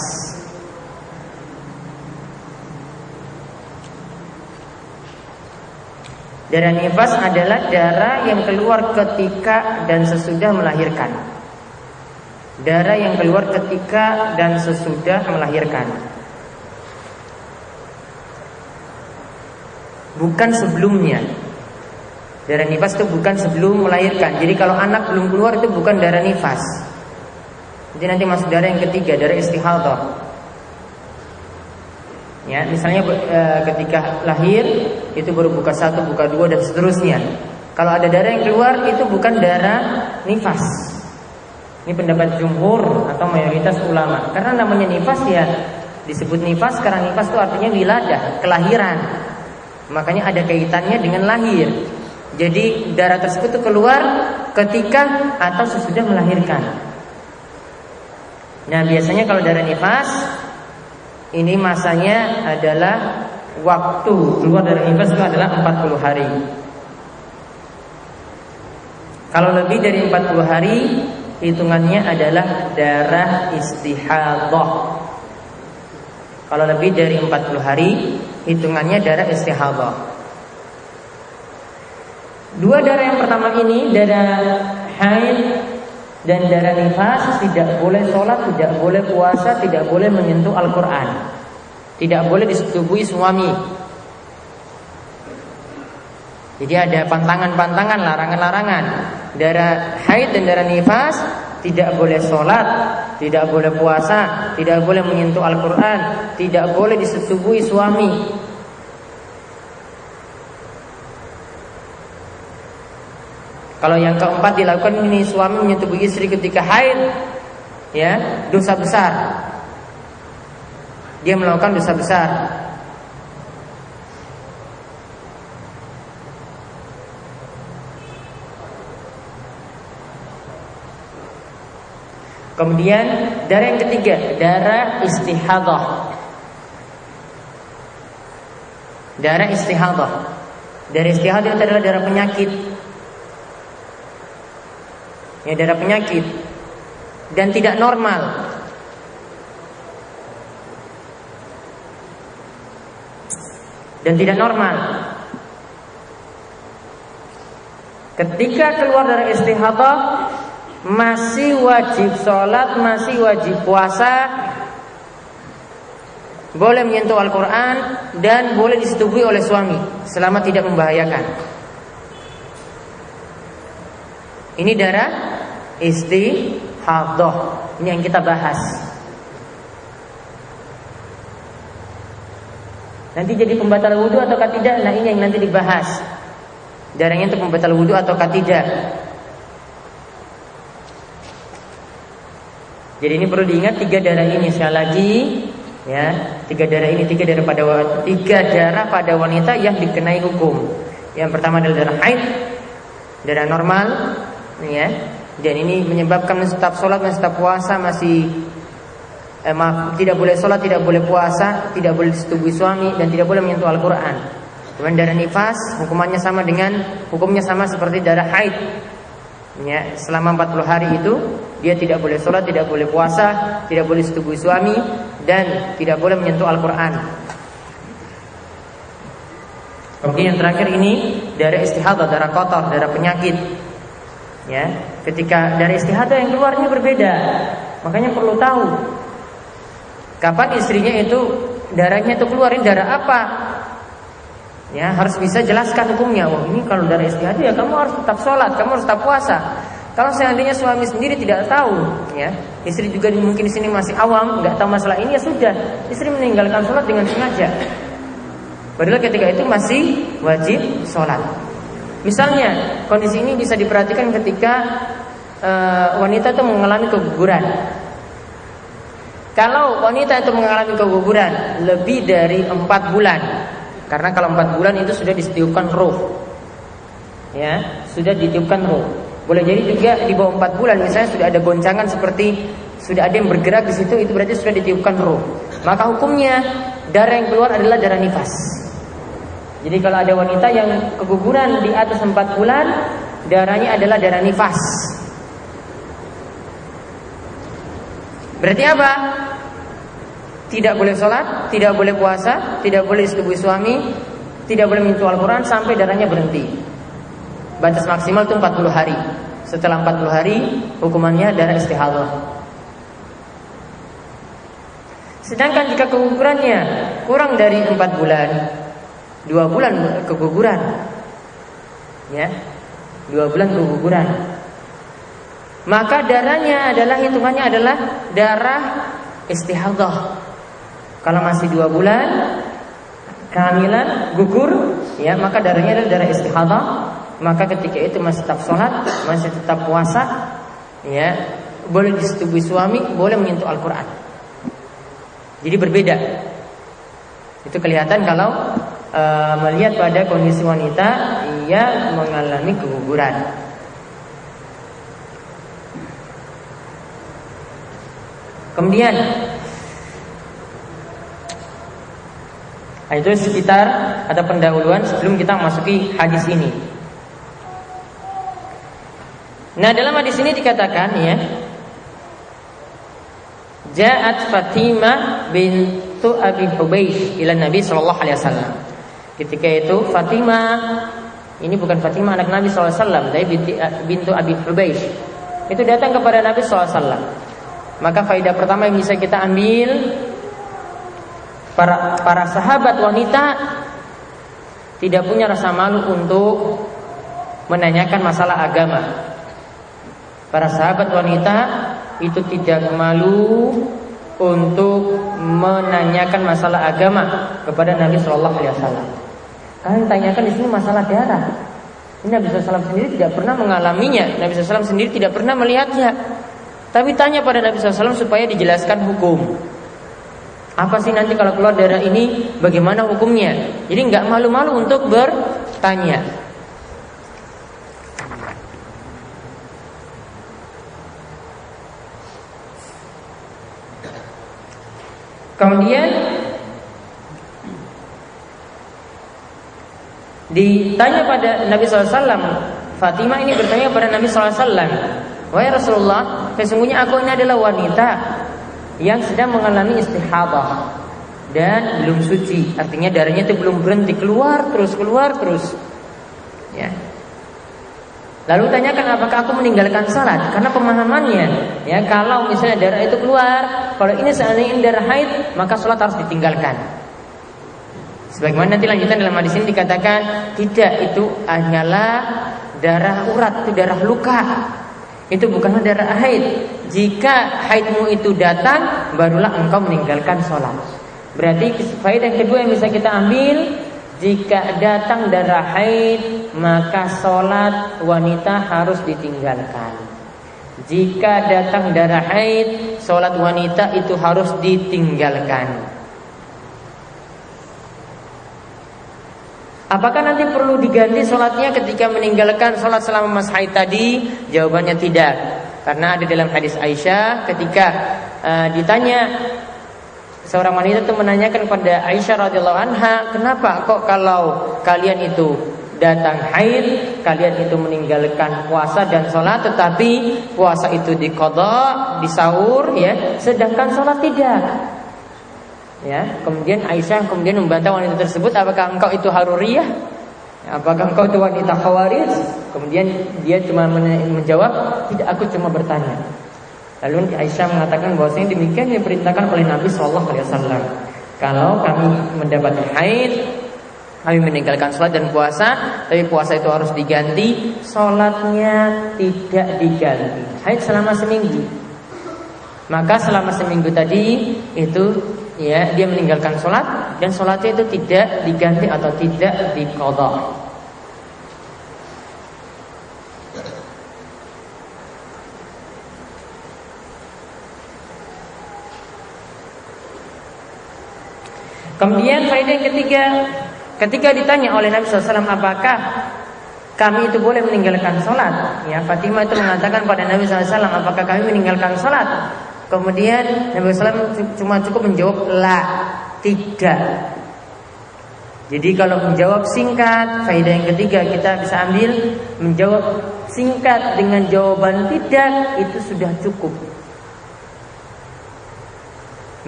A: Darah nifas adalah darah yang keluar ketika dan sesudah melahirkan. Darah yang keluar ketika dan sesudah melahirkan, bukan sebelumnya. Darah nifas itu bukan sebelum melahirkan. Jadi kalau anak belum keluar itu bukan darah nifas. Jadi nanti masuk darah yang ketiga, darah istihadah. Ya, misalnya ketika lahir itu baru buka 1, buka 2 dan seterusnya. Kalau ada darah yang keluar itu bukan darah nifas. Ini pendapat jumhur atau mayoritas ulama. Karena namanya nifas ya disebut nifas karena nifas itu artinya wiladah, kelahiran. Makanya ada kaitannya dengan lahir. Jadi darah tersebut itu keluar ketika atau sesudah melahirkan. Nah, biasanya kalau darah nifas ini masanya adalah waktu keluar dari nifas itu adalah 40 hari. Kalau lebih dari 40 hari, hitungannya adalah darah istihadah. Kalau lebih dari 40 hari, hitungannya darah istihadah. Dua darah yang pertama ini, darah haid dan darah nifas tidak boleh sholat, tidak boleh puasa, tidak boleh menyentuh Al-Quran, tidak boleh disetubui suami. Jadi ada pantangan-pantangan, larangan-larangan. Darah haid dan darah nifas tidak boleh sholat, tidak boleh puasa, tidak boleh menyentuh Al-Quran, tidak boleh disetubui suami. Kalau yang keempat dilakukan ini, suami menyetubuhi istri ketika haid, ya, dosa besar. Dia melakukan dosa besar. Kemudian darah yang ketiga, darah istihadah. Darah istihadah. Darah istihadah itu adalah darah penyakit. Ya, darah penyakit dan tidak normal. Dan tidak normal. Ketika keluar darah istihadah, masih wajib sholat, masih wajib puasa, boleh menyentuh Al-Quran, dan boleh disetubui oleh suami selama tidak membahayakan. Ini darah istihadah. Ini yang kita bahas. Nanti jadi pembatal wudhu atau tidak? Nah, ini yang nanti dibahas. Darahnya untuk pembatal wudhu atau tidak? Jadi ini perlu diingat, 3 darah ini sekali lagi, ya, 3 darah ini, 3 darah pada wanita yang dikenai hukum. Yang pertama adalah darah haid, darah normal, ya, dan ini menyebabkan tetap sholat, tetap puasa, tidak boleh sholat, tidak boleh puasa, tidak boleh disetubui suami, dan tidak boleh menyentuh Al-Quran. Kemudian darah nifas, hukumnya sama seperti darah haid. Ya, selama 40 hari itu dia tidak boleh sholat, tidak boleh puasa, tidak boleh disetubui suami, dan tidak boleh menyentuh Al-Quran. Kemudian yang terakhir ini darah istihadah, darah kotor, darah penyakit. Ya, ketika darah istihadah yang keluarnya berbeda, makanya perlu tahu kapan istrinya itu darahnya itu keluarin darah apa. Ya, harus bisa jelaskan hukumnya. Oh, ini kalau darah istihadah ya kamu harus tetap sholat, kamu harus tetap puasa. Kalau seandainya suami sendiri tidak tahu, ya, istri juga mungkin di sini masih awam, nggak tahu masalah ini, ya sudah, istri meninggalkan sholat dengan sengaja. Padahal ketika itu masih wajib sholat. Misalnya kondisi ini bisa diperhatikan ketika wanita itu mengalami keguguran. Kalau wanita itu mengalami keguguran lebih dari 4 bulan, karena kalau 4 bulan itu sudah ditiupkan ruh, ya, sudah ditiupkan ruh. Boleh jadi juga di bawah 4 bulan, misalnya sudah ada goncangan seperti sudah ada yang bergerak di situ, itu berarti sudah ditiupkan ruh. Maka hukumnya darah yang keluar adalah darah nifas. Jadi kalau ada wanita yang keguguran di atas 4 bulan, darahnya adalah darah nifas. Berarti apa? Tidak boleh sholat, tidak boleh puasa, tidak boleh disetubui suami, tidak boleh menyentuh Al-Quran sampai darahnya berhenti. Batas maksimal itu 40 hari. Setelah 40 hari hukumannya darah istihadah. Sedangkan jika kegugurannya kurang dari 4 bulan, 2 bulan keguguran, ya, 2 bulan keguguran, maka darahnya adalah, hitungannya adalah darah istihadah. Kalau masih 2 bulan kehamilan gugur, ya, maka darahnya adalah darah istihadah. Maka ketika itu masih tetap sholat, masih tetap puasa, ya, boleh disetubui suami, boleh menyentuh Al-Quran. Jadi berbeda. Itu kelihatan kalau melihat pada kondisi wanita ia mengalami keguguran. Kemudian itu sekitar ada pendahuluan sebelum kita masuki hadis ini. Nah, dalam hadis ini dikatakan, ya, Ja'at Fatimah bintu Abi Hubaysh ila Nabi sallallahu alaihi wasallam. Ketika itu Fatimah, ini bukan Fatimah anak Nabi sallallahu alaihi wasallam, tapi bintu Abi Hubaysh. itu datang kepada Nabi SAW. Maka faedah pertama yang bisa kita ambil, para sahabat wanita tidak punya rasa malu untuk menanyakan masalah agama. Para sahabat wanita itu tidak malu untuk menanyakan masalah agama kepada Nabi Shallallahu Alaihi Wasallam. Kalian tanyakan di sini masalah darah. Ini Nabi SAW sendiri tidak pernah mengalaminya. Nabi SAW sendiri tidak pernah melihatnya. Tapi tanya pada Nabi SAW supaya dijelaskan hukum. Apa sih nanti kalau keluar darah ini, bagaimana hukumnya? Jadi nggak malu-malu untuk bertanya. Kemudian ditanya pada Nabi SAW, Fatimah ini bertanya kepada Nabi SAW, wahai Rasulullah, sesungguhnya aku ini adalah wanita yang sedang mengalami istihadah dan belum suci, artinya darahnya itu belum berhenti, keluar terus, ya. Lalu tanyakan apakah aku meninggalkan salat? Karena pemahamannya, ya, kalau misalnya darah itu keluar, kalau ini seandainya darah haid, maka salat harus ditinggalkan. Sebagaimana nanti lanjutan dalam hadis ini dikatakan, tidak, itu hanyalah darah urat, itu darah luka. Itu bukanlah darah haid. Jika haidmu itu datang, barulah engkau meninggalkan sholat. Berarti faedah kedua yang bisa kita ambil, jika datang darah haid, maka sholat wanita harus ditinggalkan. Jika datang darah haid, sholat wanita itu harus ditinggalkan. Apakah nanti perlu diganti sholatnya ketika meninggalkan sholat selama masa haid tadi? Jawabannya tidak. Karena ada dalam hadis Aisyah ketika ditanya, seorang wanita itu menanyakan kepada Aisyah radhiyallahu anha, kenapa kok kalau kalian itu datang haid, kalian itu meninggalkan puasa dan sholat, tetapi puasa itu diqadha, disahur, ya, sedangkan sholat tidak. Ya, kemudian Aisyah kemudian membantah wanita tersebut, apakah engkau itu haruriyah? Apakah engkau itu wanita khawarij? Kemudian dia cuma menjawab, tidak, aku cuma bertanya. Lalu Aisyah mengatakan bahwasanya demikian diperintahkan oleh Nabi SAW. Kalau kami mendapati haid, kami meninggalkan sholat dan puasa, tapi puasa itu harus diganti, sholatnya tidak diganti. Haid selama seminggu. Maka selama seminggu tadi itu, ya, dia meninggalkan sholat dan sholatnya itu tidak diganti atau tidak diqadha. Kemudian faedah yang ketiga, ketika ditanya oleh Nabi SAW, apakah kami itu boleh meninggalkan sholat? Ya, Fatimah itu mengatakan pada Nabi SAW, apakah kami meninggalkan sholat? Kemudian Nabi SAW cuma cukup menjawab la, tidak. Jadi kalau menjawab singkat, faedah yang ketiga kita bisa ambil, menjawab singkat dengan jawaban tidak, itu sudah cukup.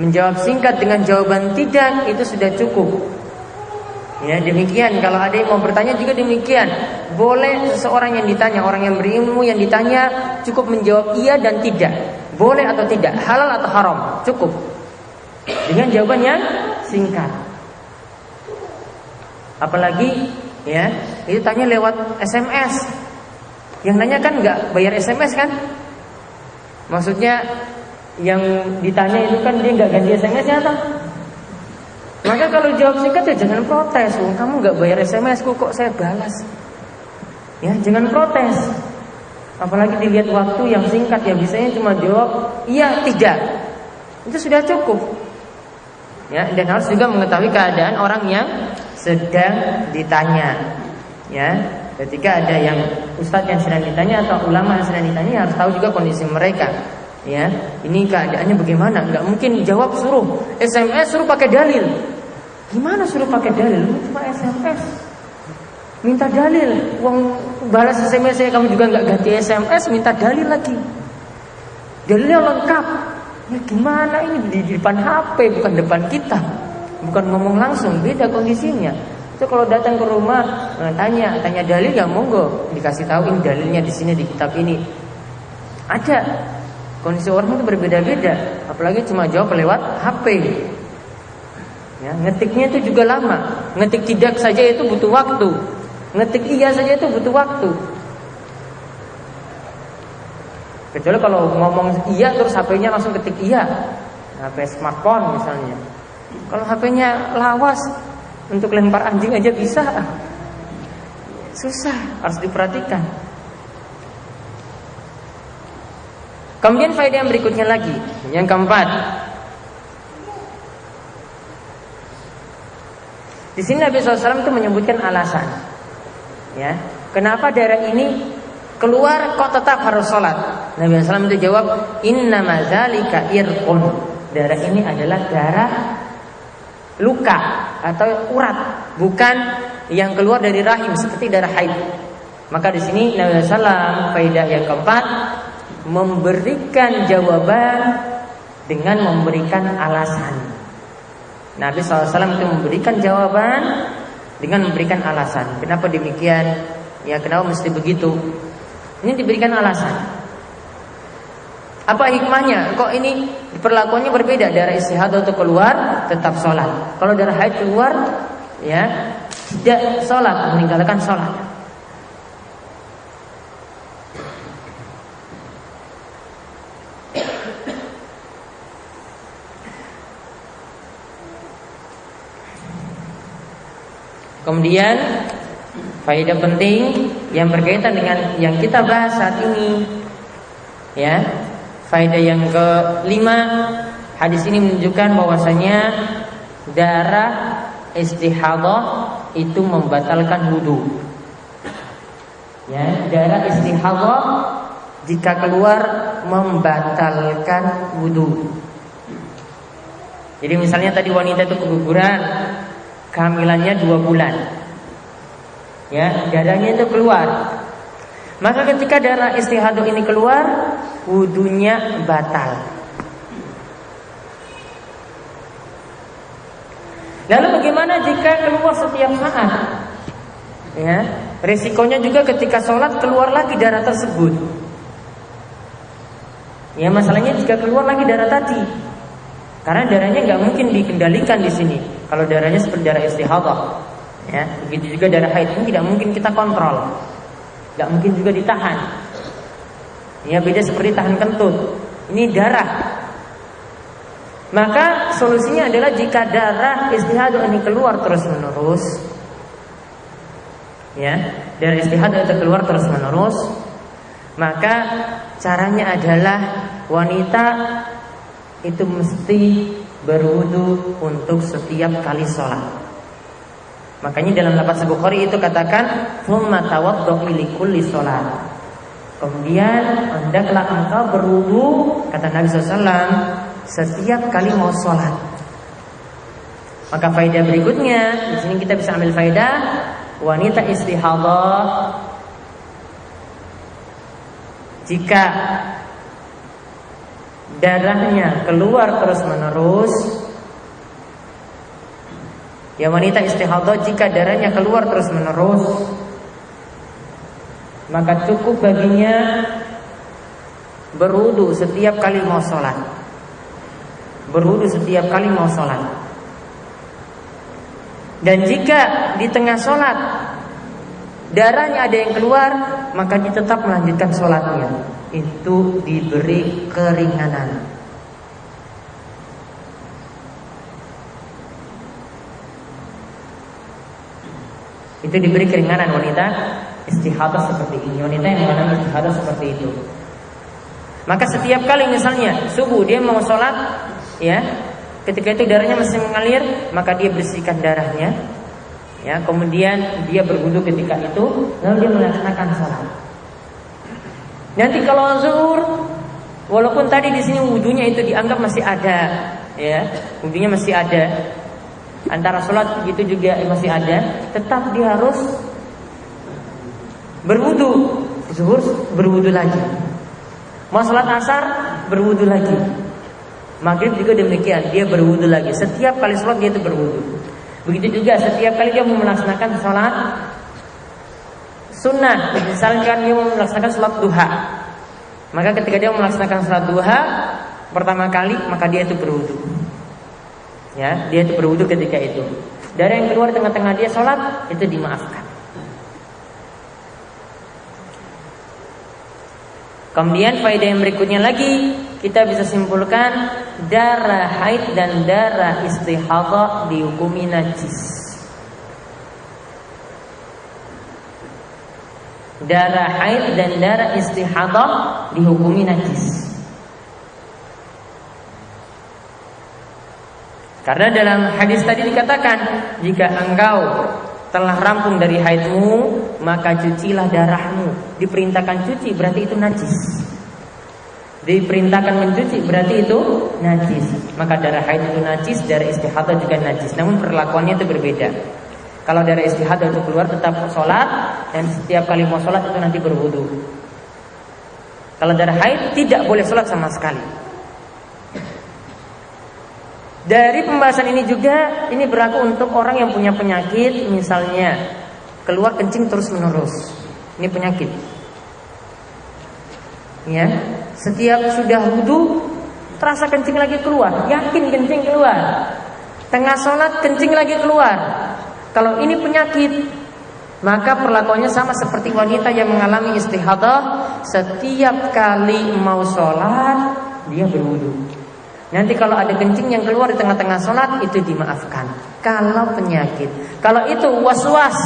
A: Menjawab singkat dengan jawaban tidak, itu sudah cukup. Ya, demikian kalau ada yang mau bertanya juga demikian. Boleh seseorang yang ditanya, orang yang berilmu yang ditanya, cukup menjawab iya dan tidak. Boleh atau tidak, halal atau haram, cukup. Dengan jawaban yang singkat. Apalagi, ya, itu tanya lewat SMS. Yang nanya kan nggak bayar SMS kan? Maksudnya yang ditanya itu kan dia nggak ganti SMS-nya atau? Maka kalau jawab singkat ya jangan protes. Kamu nggak bayar SMS-ku kok saya balas. Ya, jangan protes. Apalagi dilihat waktu yang singkat, ya biasanya cuma jawab iya tidak. Itu sudah cukup. Ya, dan harus juga mengetahui keadaan orang yang sedang ditanya. Ya, ketika ada yang ustadz yang sedang ditanya atau ulama yang sedang ditanya, harus tahu juga kondisi mereka. Ya, ini keadaannya bagaimana? Enggak mungkin jawab suruh SMS, suruh pakai dalil. Gimana suruh pakai dalil? Cuma SMS. Minta dalil. Uang balas SMS saya kamu juga enggak ganti SMS, minta dalil lagi. Dalilnya lengkap. Ya gimana ini di depan HP, bukan depan kita. Bukan ngomong langsung, beda kondisinya. Itu kalau datang ke rumah, tanya dalil ya monggo, dikasih tahu ini dalilnya di sini di kitab ini. Ada. Kondisi orang itu berbeda-beda. Apalagi cuma jawab lewat HP. Ya, ngetiknya itu juga lama. Ngetik tidak saja itu butuh waktu. Ngetik iya saja itu butuh waktu. Kecuali kalau ngomong iya terus HP-nya langsung ketik iya. HP smartphone misalnya. Kalau HP-nya lawas, untuk lempar anjing aja bisa. Susah, harus diperhatikan. Kemudian faedah yang berikutnya lagi, yang keempat. Di sini Nabi SAW itu menyebutkan alasan, ya, kenapa darah ini keluar kok tetap harus sholat. Nabi SAW itu jawab, innama dzalika irqun. Darah ini adalah darah luka atau urat, bukan yang keluar dari rahim seperti darah haid. Maka di sini Nabi SAW faedah yang keempat memberikan jawaban dengan memberikan alasan. Nabi SAW itu memberikan jawaban dengan memberikan alasan. Kenapa demikian? Ya, kenapa mesti begitu? Ini diberikan alasan. Apa hikmahnya? Kok ini perlakuannya berbeda? Darah istihadah itu keluar tetap sholat. Kalau darah haid keluar, ya tidak sholat, meninggalkan sholat. Kemudian faedah penting yang berkaitan dengan yang kita bahas saat ini, ya, faedah yang kelima, hadis ini menunjukkan bahwasanya darah istihadah itu membatalkan wudu. Ya, darah istihadah jika keluar membatalkan wudu. Jadi misalnya tadi wanita itu keguguran, kehamilannya 2 bulan, ya, darahnya itu keluar. Maka ketika darah istihadah ini keluar, wudunya batal. Lalu bagaimana jika keluar setiap saat? Ya, resikonya juga ketika sholat keluar lagi darah tersebut. Ya, masalahnya jika keluar lagi darah tadi, karena darahnya nggak mungkin dikendalikan di sini. Kalau darahnya seperti darah istihadah, ya, begitu juga darah haid ini tidak mungkin kita kontrol, nggak mungkin juga ditahan. Ya, beda seperti tahan kentut. Ini darah. Maka solusinya adalah jika darah istihadah ini keluar terus menerus, ya, darah istihadah itu keluar terus menerus, maka caranya adalah wanita itu mesti berwudu untuk setiap kali sholat. Makanya dalam lafaz Bukhari itu katakan thumma tawaddu li kulli sholat. Kemudian hendaklah engkau berwudu, kata Nabi SAW, setiap kali mau sholat. Maka faedah berikutnya di sini kita bisa ambil faedah, wanita istihadah jika darahnya keluar terus menerus, ya, wanita istihadah jika darahnya keluar terus menerus, maka cukup baginya berwudu setiap kali mau sholat. Berwudu setiap kali mau sholat. Dan jika di tengah sholat darahnya ada yang keluar, maka dia tetap melanjutkan sholatnya. Itu diberi keringanan. Itu diberi keringanan wanita istihadah seperti ini, wanita yang mengalami istihadah seperti itu. Maka setiap kali misalnya subuh dia mau sholat, ya, ketika itu darahnya masih mengalir, maka dia bersihkan darahnya, ya, kemudian dia berwudu ketika itu, lalu dia melaksanakan sholat. Nanti kalau zuhur, walaupun tadi di sini wudunya itu dianggap masih ada, ya, wudunya masih ada, antara sholat gitu juga masih ada, tetap dia harus berwudu. Zuhur berwudu lagi, mau sholat asar berwudu lagi, maghrib juga demikian, dia berwudu lagi. Setiap kali sholat dia itu berwudu. Begitu juga setiap kali dia mau melaksanakan sholat sunnah, misalkan dia mau melaksanakan sholat duha, maka ketika dia melaksanakan salat duha pertama kali, maka dia itu berwudu. Ya, dia itu berwudu ketika itu. Darah yang keluar di tengah-tengah dia sholat itu dimaafkan. Kemudian faedah yang berikutnya lagi, kita bisa simpulkan darah haid dan darah istihadhah dihukumi najis. Darah haid dan darah istihadhah dihukumi najis. Karena dalam hadis tadi dikatakan, jika engkau telah rampung dari haidmu, maka cucilah darahmu. Diperintahkan cuci berarti itu najis. Diperintahkan mencuci berarti itu najis. Maka darah haid itu najis, darah istihadhah juga najis. Namun perlakuannya itu berbeda. Kalau darah istihadhah itu keluar tetap sholat, dan setiap kali mau sholat itu nanti berwudu. Kalau darah haid tidak boleh sholat sama sekali. Dari pembahasan ini juga, ini berlaku untuk orang yang punya penyakit, misalnya keluar kencing terus menerus. Ini penyakit. Ya, setiap sudah wudu terasa kencing lagi keluar, yakin kencing keluar. Tengah sholat kencing lagi keluar. Kalau ini penyakit, maka perlakuannya sama seperti wanita yang mengalami istihadhah. Setiap kali mau sholat dia berwudu. Nanti kalau ada kencing yang keluar di tengah-tengah sholat itu dimaafkan. Kalau penyakit, kalau itu was-was,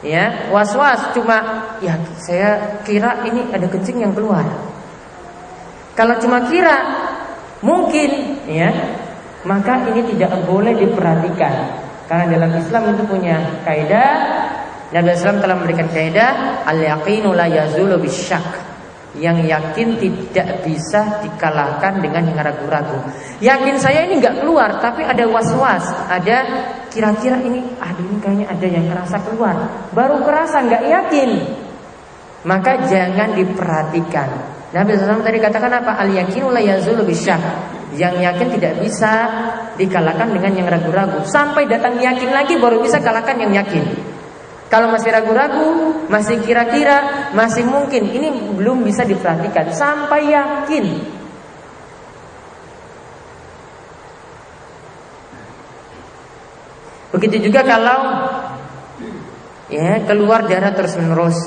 A: ya was-was cuma ya saya kira ini ada kencing yang keluar. Kalau cuma kira mungkin, ya maka ini tidak boleh diperhatikan. Karena dalam Islam itu punya kaidah. Nabi SAW telah memberikan kaidah al-yaqinu la yazulu bisyak. Yang yakin tidak bisa dikalahkan dengan yang ragu-ragu. Yakin saya ini nggak keluar, tapi ada was-was, ada kira-kira ini, aduh ini kayaknya ada yang kerasa keluar. Baru kerasa nggak yakin, maka jangan diperhatikan. Nabi SAW tadi katakan apa? Al-yakinu la yazulu bisyak. Yang yakin tidak bisa dikalahkan dengan yang ragu-ragu. Sampai datang yakin lagi baru bisa kalahkan yang yakin. Kalau masih ragu-ragu, masih kira-kira, masih mungkin, ini belum bisa diperhatikan sampai yakin. Begitu juga kalau ya keluar darah terus-menerus,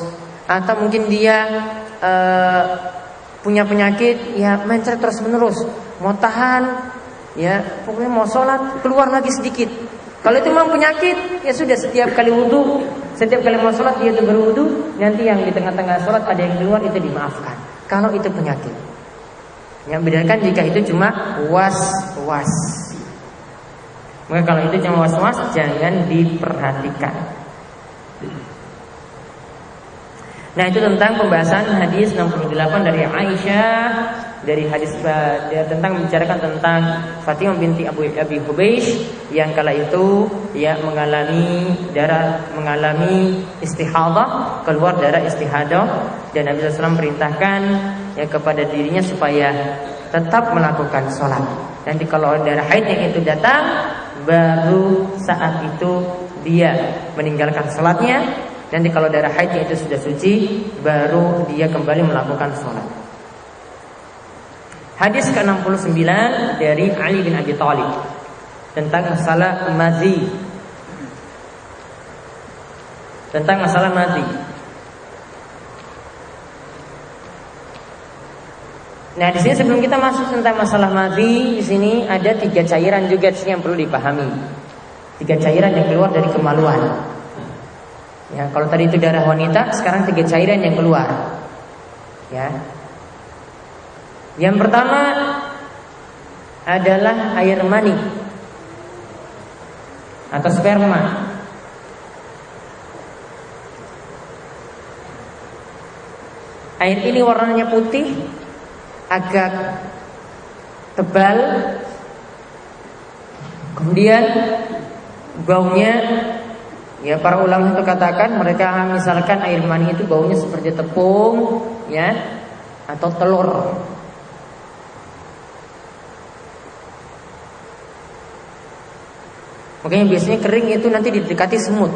A: atau mungkin dia punya penyakit ya mencret terus-menerus, mau tahan, ya pokoknya mau sholat keluar lagi sedikit. Kalau itu memang penyakit, ya sudah setiap kali wudu, setiap kali mau sholat dia itu berwudu, nanti yang di tengah-tengah sholat ada yang keluar itu dimaafkan. Kalau itu penyakit, yang bedakan jika itu cuma was-was. Maka kalau itu cuma was-was, jangan diperhatikan. Nah itu tentang pembahasan hadis 68 dari Aisyah, dari hadis tentang membicarakan tentang Fatimah binti Abi Hubeish yang kala itu ya mengalami istihadhah, keluar darah istihadhah, dan Nabi SAW perintahkan ya kepada dirinya supaya tetap melakukan sholat. Nanti kalau darah haidnya itu datang, baru saat itu dia meninggalkan sholatnya. Nanti kalau darah haidnya itu sudah suci, baru dia kembali melakukan sholat. Hadis ke-69 dari Ali bin Abi Thalib tentang masalah madhi. Tentang masalah madhi. Nah, di sini sebelum kita masuk tentang masalah madhi, di sini ada 3 cairan juga di sini yang perlu dipahami. 3 cairan yang keluar dari kemaluan. Ya, kalau tadi itu darah wanita, sekarang 3 cairan yang keluar. Ya. Yang pertama adalah air mani atau sperma. Air ini warnanya putih, agak tebal, kemudian baunya, ya para ulama itu katakan, mereka misalkan air mani itu baunya seperti tepung, ya, atau telur. Makanya biasanya kering itu nanti didekati semut.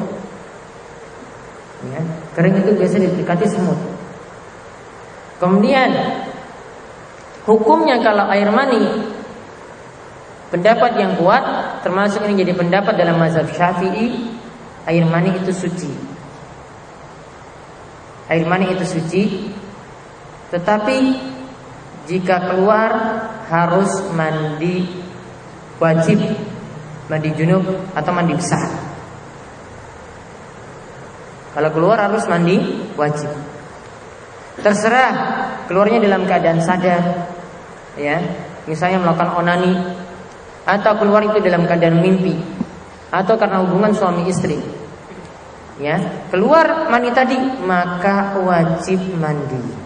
A: Ya, kering itu biasanya didekati semut. Kemudian Hukumnya kalau air mani, pendapat yang kuat, termasuk ini jadi pendapat dalam mazhab Syafi'i, air mani itu suci. Air mani itu suci, tetapi jika keluar harus mandi wajib, mandi junub atau mandi besar. Kalau keluar harus mandi wajib. Terserah keluarnya dalam keadaan sadar, ya, misalnya melakukan onani, atau keluar itu dalam keadaan mimpi, atau karena hubungan suami istri, ya, keluar mani tadi, maka wajib mandi.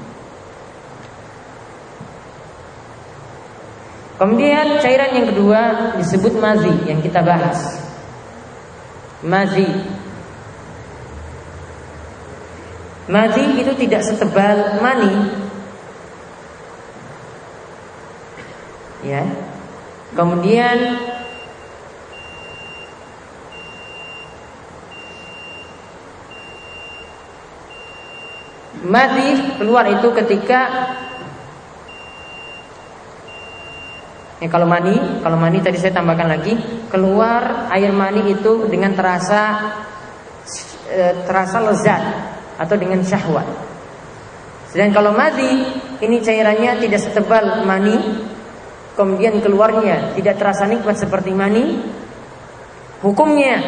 A: Kemudian cairan yang kedua disebut mazi, yang kita bahas. Mazi itu tidak setebal mani, ya. Kemudian mazi keluar itu ketika, ya, kalau mani tadi saya tambahkan lagi, keluar air mani itu dengan terasa lezat atau dengan syahwat. Sedangkan kalau mazi ini cairannya tidak setebal mani, kemudian keluarnya tidak terasa nikmat seperti mani, hukumnya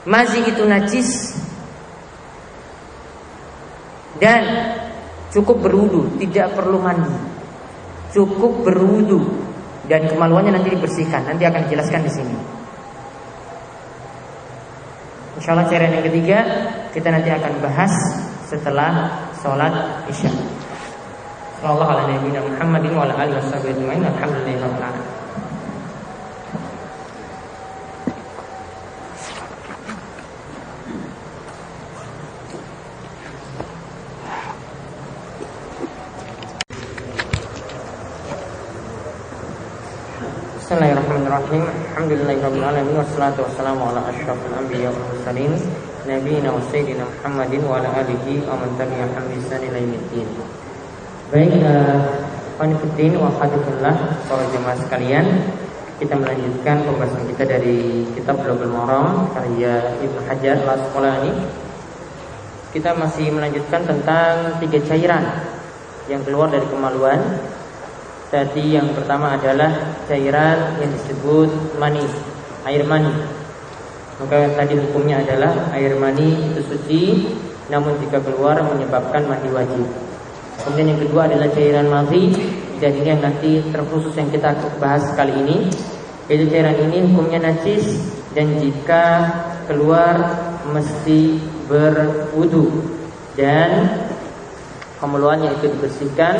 A: mazi itu najis dan cukup berwudu, tidak perlu mandi, cukup berwudu, dan kemaluannya nanti dibersihkan, nanti akan dijelaskan di sini. Insyaallah cairan yang ketiga kita nanti akan bahas setelah sholat isya. Sallallahu alaihi Muhammadin wa ala alihi wasallam ajma'in. Alhamdulillahirabbil alamin. Bismillahirrahmanirrahim. Alhamdulillahirabbil alamin wassalatu wassalamu ala asyrafil anbiya wal mursalin nabiyina wa sayyidina Muhammadin wa ala alihi wa man tabi'ahum bi ihsan ila yaumil. Baik, qanifuddin wa khadifullah, para jemaah sekalian, kita melanjutkan pembahasan kita dari kitab Bulughul Maram karya Ibnu Hajar Al-Asqalani. Kita masih melanjutkan tentang 3 cairan yang keluar dari kemaluan. Tadi yang pertama adalah cairan yang disebut mani, air mani. Maka tadi hukumnya adalah air mani itu suci, namun jika keluar menyebabkan mandi wajib. Kemudian yang kedua adalah cairan mazi, dan ini yang nanti terkhusus yang kita bahas kali ini, yaitu cairan ini hukumnya najis dan jika keluar mesti berwudu dan kemeluannya itu dibersihkan.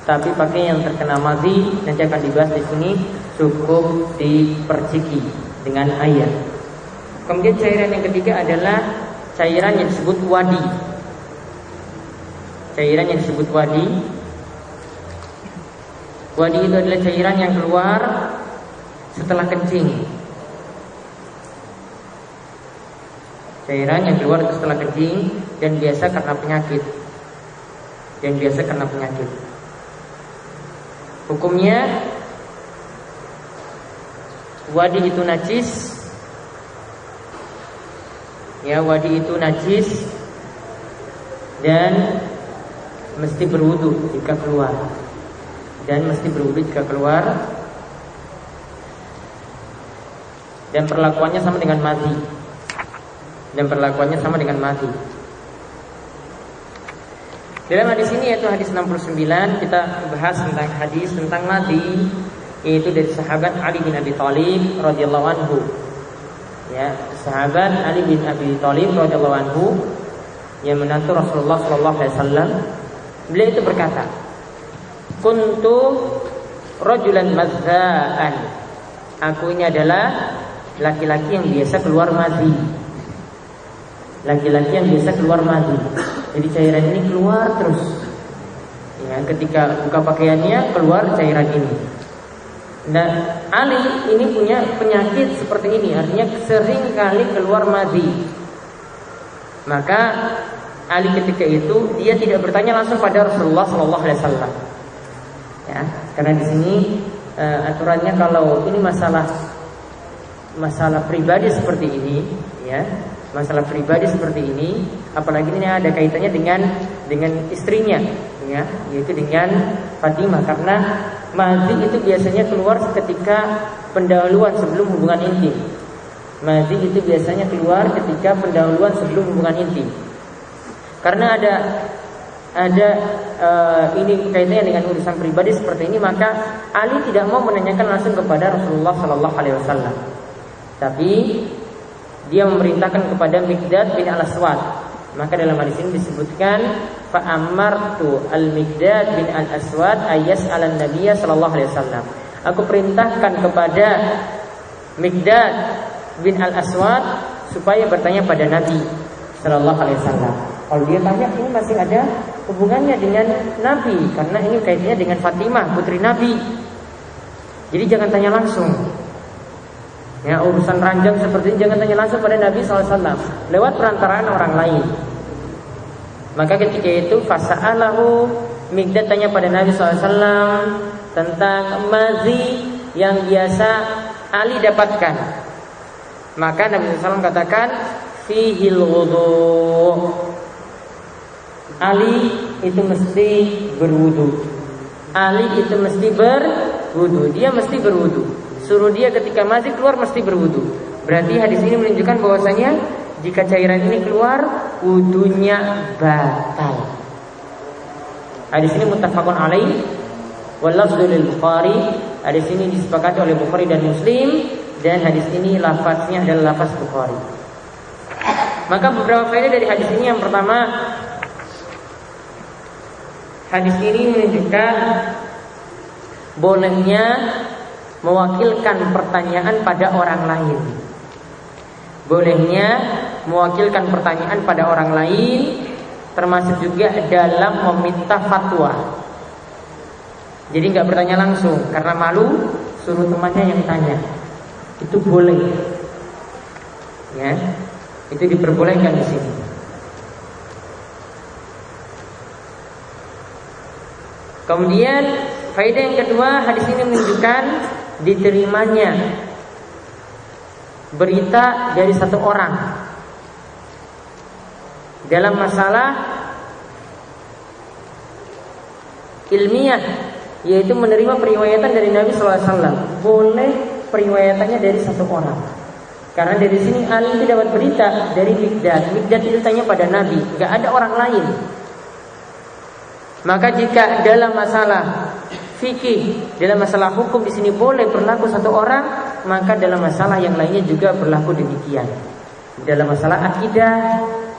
A: Tapi pakai yang terkena mazi, nanti akan dibahas di sini, cukup diperciki dengan air. Kemudian cairan yang ketiga adalah cairan yang disebut wadi. Cairan yang disebut wadi. Wadi itu adalah cairan yang keluar setelah kencing. Cairan yang keluar setelah kencing dan biasa karena penyakit. Hukumnya wadi itu najis, ya, wadi itu najis dan mesti berwudu jika keluar, dan perlakuannya sama dengan mazi. Dalam hadis ini, yaitu hadis 69, kita bahas tentang hadis tentang mazi, yaitu dari sahabat Ali bin Abi Thalib radhiyallahu anhu. Ya, sahabat Ali bin Abi Thalib radhiyallahu anhu yang menantu Rasulullah sallallahu alaihi wasallam, beliau itu berkata, "Kuntu rajulan mazza'an." Aku ini adalah laki-laki yang biasa keluar mazi. Jadi cairan ini keluar terus. Ya, ketika buka pakaiannya keluar cairan ini. Nah, Ali ini punya penyakit seperti ini, artinya sering kali keluar mazi. Maka Ali ketika itu dia tidak bertanya langsung pada Rasulullah sallallahu alaihi wasallam. Ya, karena di sini aturannya kalau ini masalah pribadi seperti ini, ya, masalah pribadi seperti ini, apalagi ini ada kaitannya dengan istrinya, ya, yaitu dengan Fatimah, karena madhi itu biasanya keluar ketika pendahuluan sebelum hubungan intim. Madhi itu biasanya keluar ketika pendahuluan sebelum hubungan intim. Karena ada ini kaitannya dengan urusan pribadi seperti ini, maka Ali tidak mau menanyakan langsung kepada Rasulullah Sallallahu Alaihi Wasallam, tapi dia memerintahkan kepada Miqdad bin Al-Aswad. Maka dalam hadis ini disebutkan fa'amartu al-Miqdad bin Al-Aswad ayas al-Nabiyya Sallallahu Alaihi Wasallam. Aku perintahkan kepada Miqdad bin Al-Aswad supaya bertanya pada Nabi Sallallahu Alaihi Wasallam. Kalau dia tanya, ini masih ada hubungannya dengan Nabi, karena ini kaitannya dengan Fatimah, putri Nabi. Jadi jangan tanya langsung. Ya, urusan ranjang seperti ini jangan tanya langsung pada Nabi SAW, lewat perantaraan orang lain. Maka ketika itu fasa'alahu, Miqdad tanya pada Nabi SAW tentang madhi yang biasa Ali dapatkan. Maka Nabi SAW katakan fihil wudu, Ali itu mesti berwudu. Ali itu mesti berwudu. Dia mesti berwudu. Suruh dia ketika madhi keluar mesti berwudu. Berarti hadis ini menunjukkan bahwasanya jika cairan ini keluar, wudunya batal. Hadis ini muttafaqun alaih wal lafdzu lil Bukhari. Hadis ini disepakati oleh Bukhari dan Muslim, dan hadis ini lafaznya adalah lafaz Bukhari. Maka beberapa faedah dari hadis ini. Yang pertama, hadis ini menunjukkan bolehnya mewakilkan pertanyaan pada orang lain. Bolehnya mewakilkan pertanyaan pada orang lain, termasuk juga dalam meminta fatwa. Jadi nggak bertanya langsung karena malu, suruh temannya yang tanya. Itu boleh. Ya. Itu diperbolehkan di sini. Kemudian faedah yang kedua, hadis ini menunjukkan diterimanya berita dari satu orang dalam masalah ilmiah, yaitu menerima periwayatan dari Nabi SAW. Boleh periwayatannya dari satu orang, karena dari sini Ali itu dapat berita dari Miqdad. Miqdad itu tanya pada Nabi, gak ada orang lain. Maka jika dalam masalah fikih, dalam masalah hukum di sini boleh berlaku satu orang, maka dalam masalah yang lainnya juga berlaku demikian. Dalam masalah akidah,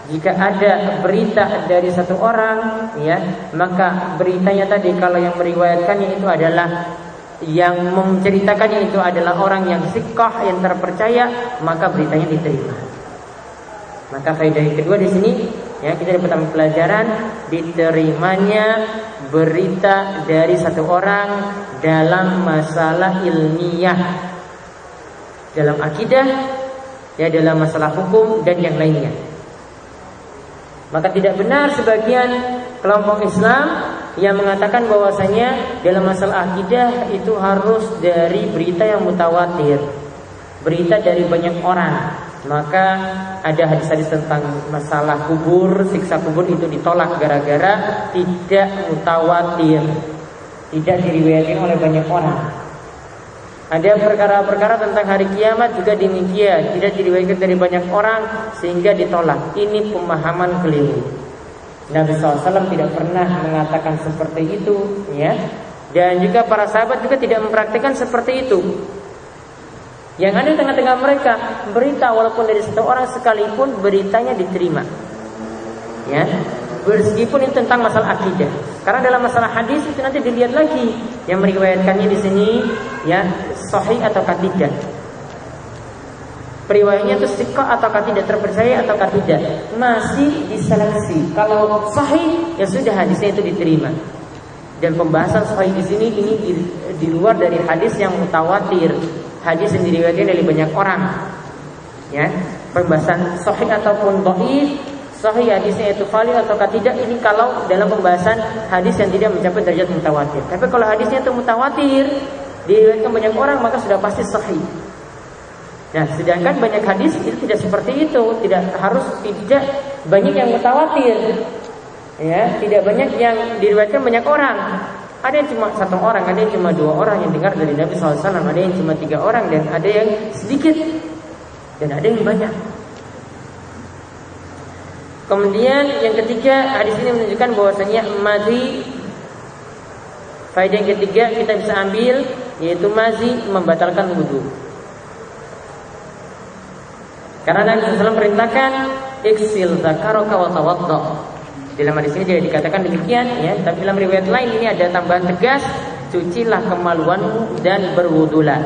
A: jika ada berita dari satu orang, ya, maka beritanya tadi kalau yang meriwayatkannya itu adalah, yang menceritakannya itu adalah orang yang siqah, yang terpercaya, maka beritanya diterima. Maka faedah yang kedua di sini, ya, kita dapat ambil pelajaran diterimanya berita dari satu orang dalam masalah ilmiah, dalam akidah, ya, dalam masalah hukum dan yang lainnya. Maka tidak benar sebagian kelompok Islam yang mengatakan bahwasanya dalam masalah akidah itu harus dari berita yang mutawatir, berita dari banyak orang. Maka ada hadis-hadis tentang masalah kubur, siksa kubur itu ditolak gara-gara tidak mutawatir, tidak diriwayatkan oleh banyak orang. Ada perkara-perkara tentang hari kiamat juga demikian, tidak diriwayatkan dari banyak orang sehingga ditolak. Ini pemahaman keliru. Nabi SAW tidak pernah mengatakan seperti itu, ya. Dan juga para sahabat juga tidak mempraktikkan seperti itu. Yang ada di tengah-tengah mereka berita walaupun dari satu orang sekalipun beritanya diterima, ya, meskipun itu tentang masalah akidah. Karena dalam masalah hadis itu nanti dilihat lagi yang meriwayatkannya di sini, ya, sahih atau tidak, periwayatnya itu siqah atau tidak, terpercaya atau tidak, masih diseleksi. Kalau sahih ya sudah hadisnya itu diterima. Dan pembahasan sahih di sini ini di luar dari hadis yang mutawatir, hadis yang diriwayatkan dari banyak orang, ya. Pembahasan sahih ataupun dhaif sahih hadisnya itu valid ataukah tidak, ini kalau dalam pembahasan hadis yang tidak mencapai derajat mutawatir. Tapi kalau hadisnya itu mutawatir, diriwayatkan banyak orang, maka sudah pasti sahih. Nah, sedangkan banyak hadis itu tidak seperti itu, tidak banyak yang mutawatir. Ya, tidak banyak yang diriwayatkan banyak orang. Ada yang cuma 1 orang, ada yang cuma 2 orang yang dengar dari Nabi SAW, ada yang cuma 3 orang, dan ada yang sedikit, dan ada yang banyak. Kemudian yang ketiga, hadis ini menunjukkan bahwasanya mazi. Faedah yang ketiga kita bisa ambil, yaitu mazi membatalkan wudu. Karena Nabi SAW perintahkan iksil zakaraka wa tawadda. Dalam hadis ini tidak dikatakan demikian, ya, tapi dalam riwayat lain ini ada tambahan tegas, cucilah kemaluanmu dan berwudulah.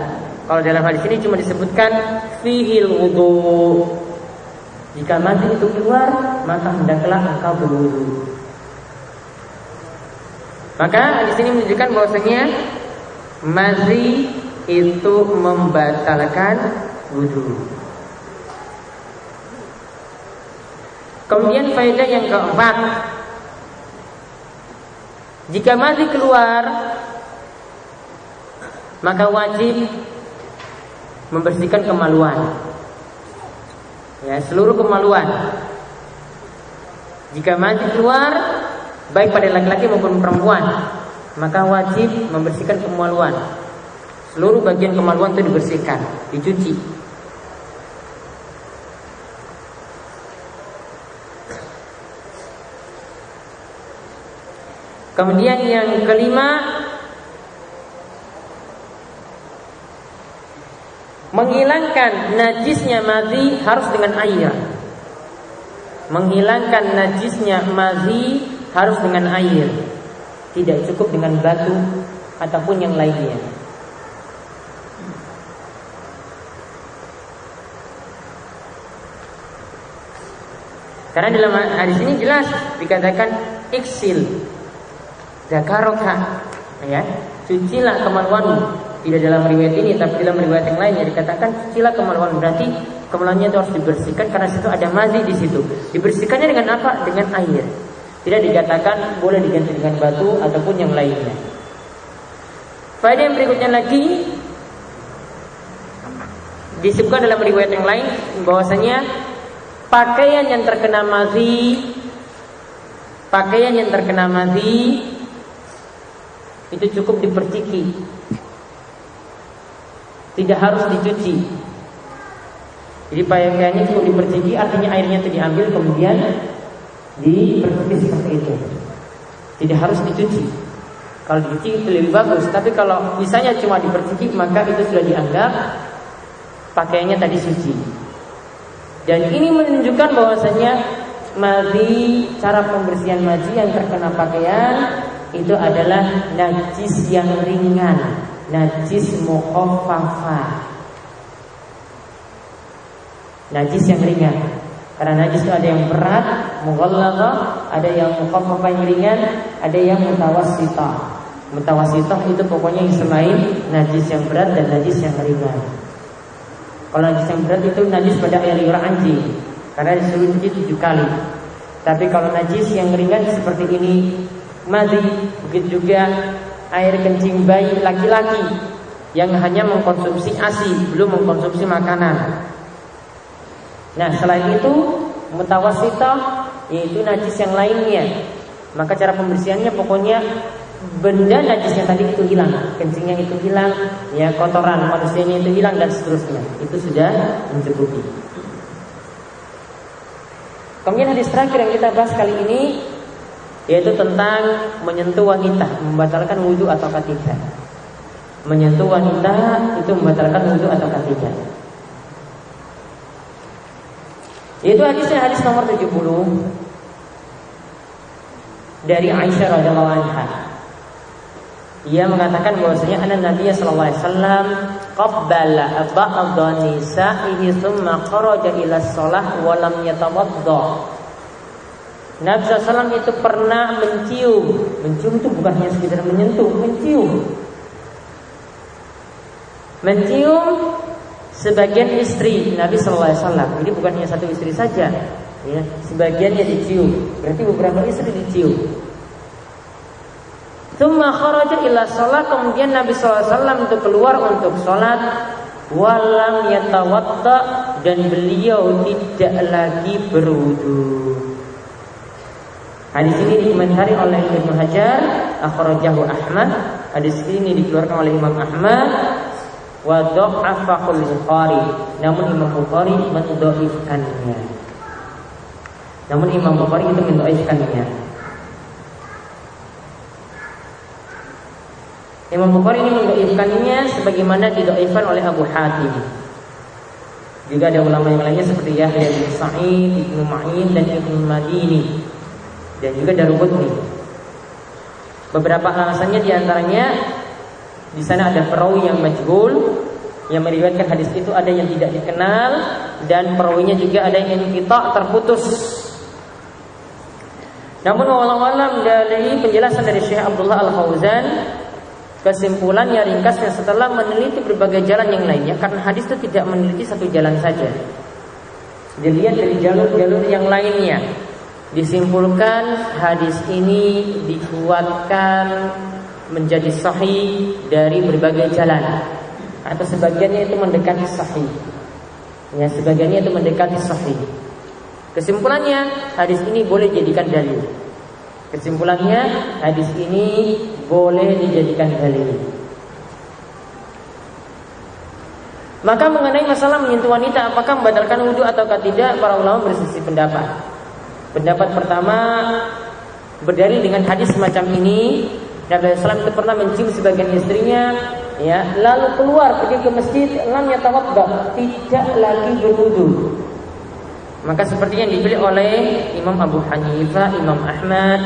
A: Kalau dalam hadis ini cuma disebutkan fihil wudu. Jika mazi itu keluar, maka hendaklah engkau berwudu. Maka hadis ini menunjukkan bahwasanya mazi itu membatalkan wudu. Kemudian faedah yang keempat, jika mazi keluar, maka wajib membersihkan kemaluan, ya, seluruh kemaluan. Jika mazi keluar, baik pada laki-laki maupun perempuan, maka wajib membersihkan kemaluan. Seluruh bagian kemaluan itu dibersihkan, dicuci. Kemudian yang kelima, menghilangkan najisnya mazi harus dengan air. Menghilangkan najisnya mazi harus dengan air. Tidak cukup dengan batu ataupun yang lainnya. Karena dalam hadis ini jelas dikatakan iksil zakaraka, ya, cucilah kemaluanmu. Tidak dalam riwayat ini, tapi dalam riwayat yang lainnya dikatakan cucilah kemaluan. Berarti kemaluannya itu harus dibersihkan karena situ ada mazi di situ. Dibersihkannya dengan apa? Dengan air. Tidak dikatakan boleh diganti dengan batu ataupun yang lainnya. Faedah yang berikutnya lagi disebutkan dalam riwayat yang lain bahwasanya pakaian yang terkena mazi itu cukup diperciki, tidak harus dicuci. Jadi pakaiannya cukup diperciki, artinya airnya itu diambil kemudian diperciki seperti itu. Tidak harus dicuci. Kalau dicuci itu lebih bagus, tapi kalau misalnya cuma diperciki, maka itu sudah dianggap pakaiannya tadi suci. Dan ini menunjukkan bahwasanya mazi, cara pembersihan mazi yang terkena pakaian itu adalah najis yang ringan, najis mukhaffafa, najis yang ringan. Karena najis itu ada yang berat, mughallazah, ada yang mukhaffafa yang ringan, ada yang mutawassithah. Mutawassithah itu pokoknya yang selain najis yang berat dan najis yang ringan. Kalau najis yang berat itu najis pada air liur anjing, karena disuruh cuci 7 kali. Tapi kalau najis yang ringan seperti ini, mazi, begitu juga air kencing bayi laki-laki yang hanya mengkonsumsi ASI, belum mengkonsumsi makanan. Nah, selain itu mutawassithah, yaitu najis yang lainnya. Maka cara pembersihannya pokoknya benda najisnya tadi itu hilang, kencingnya itu hilang, ya, kotoran manusianya itu hilang dan seterusnya. Itu sudah mencukupi. Kemudian hadis terakhir yang kita bahas kali ini yaitu tentang menyentuh wanita membatalkan wudu atau tidak. Menyentuh wanita itu membatalkan wudu atau tidak. Yaitu hadisnya hadis nomor 70 dari Aisyah radhiyallahu anha. Ia mengatakan bahwasanya Nabi sallallahu alaihi wasallam qabbala ba'dha nisa'ihi tsumma kharaja ila shalah wa lam yatawadda. Nabi SAW itu pernah mencium. Mencium itu bukan hanya sekedar menyentuh, mencium sebagian istri Nabi SAW. Jadi bukan hanya satu istri saja. Ya, sebagiannya dicium, berarti beberapa istri dicium. Tsumma kharaja ila shalah, kemudian Nabi SAW itu keluar untuk sholat. Walam yatawadda, dan beliau tidak lagi berwudu. Hadis ini dikomentari oleh Ibnu Hajar, akhrajahu Ahmad. Hadis ini dikeluarkan oleh Imam Ahmad wa dha'afahul Bukhari. Namun Imam Bukhari mendhaifkannya. Imam Bukhari ini mendhaifkannya sebagaimana didhaifkan oleh Abu Hatim. Juga ada ulama yang lainnya seperti Yahya bin Sa'id, Ibnu Ma'in dan Ibnu Madini, dan juga Daruqutni. Beberapa alasannya diantaranya di sana ada perawi yang majhul, yang meriwayatkan hadis itu ada yang tidak dikenal, dan perawinya juga ada yang inqita', terputus. Namun wallahu alam, dari penjelasan dari Syekh Abdullah Al-Fauzan, kesimpulannya ringkasnya setelah meneliti berbagai jalan yang lainnya, karena hadis itu tidak meneliti satu jalan saja, dilihat dari jalur-jalur yang lainnya, disimpulkan hadis ini dikuatkan menjadi sahih dari berbagai jalan, atau sebagiannya itu mendekati sahih. Ya, sebagiannya itu mendekati sahih. Kesimpulannya, hadis ini boleh dijadikan dalil. Maka mengenai masalah menyentuh wanita, apakah membatalkan wudhu ataukah tidak, para ulama berselisih pendapat. Pendapat pertama berdalil dengan hadis semacam ini. Nabi SAW itu pernah mencium sebagian istrinya, ya, lalu keluar pergi ke masjid, lam yatawadda, tidak lagi berwudu. Maka seperti yang dipilih oleh Imam Abu Hanifah, Imam Ahmad,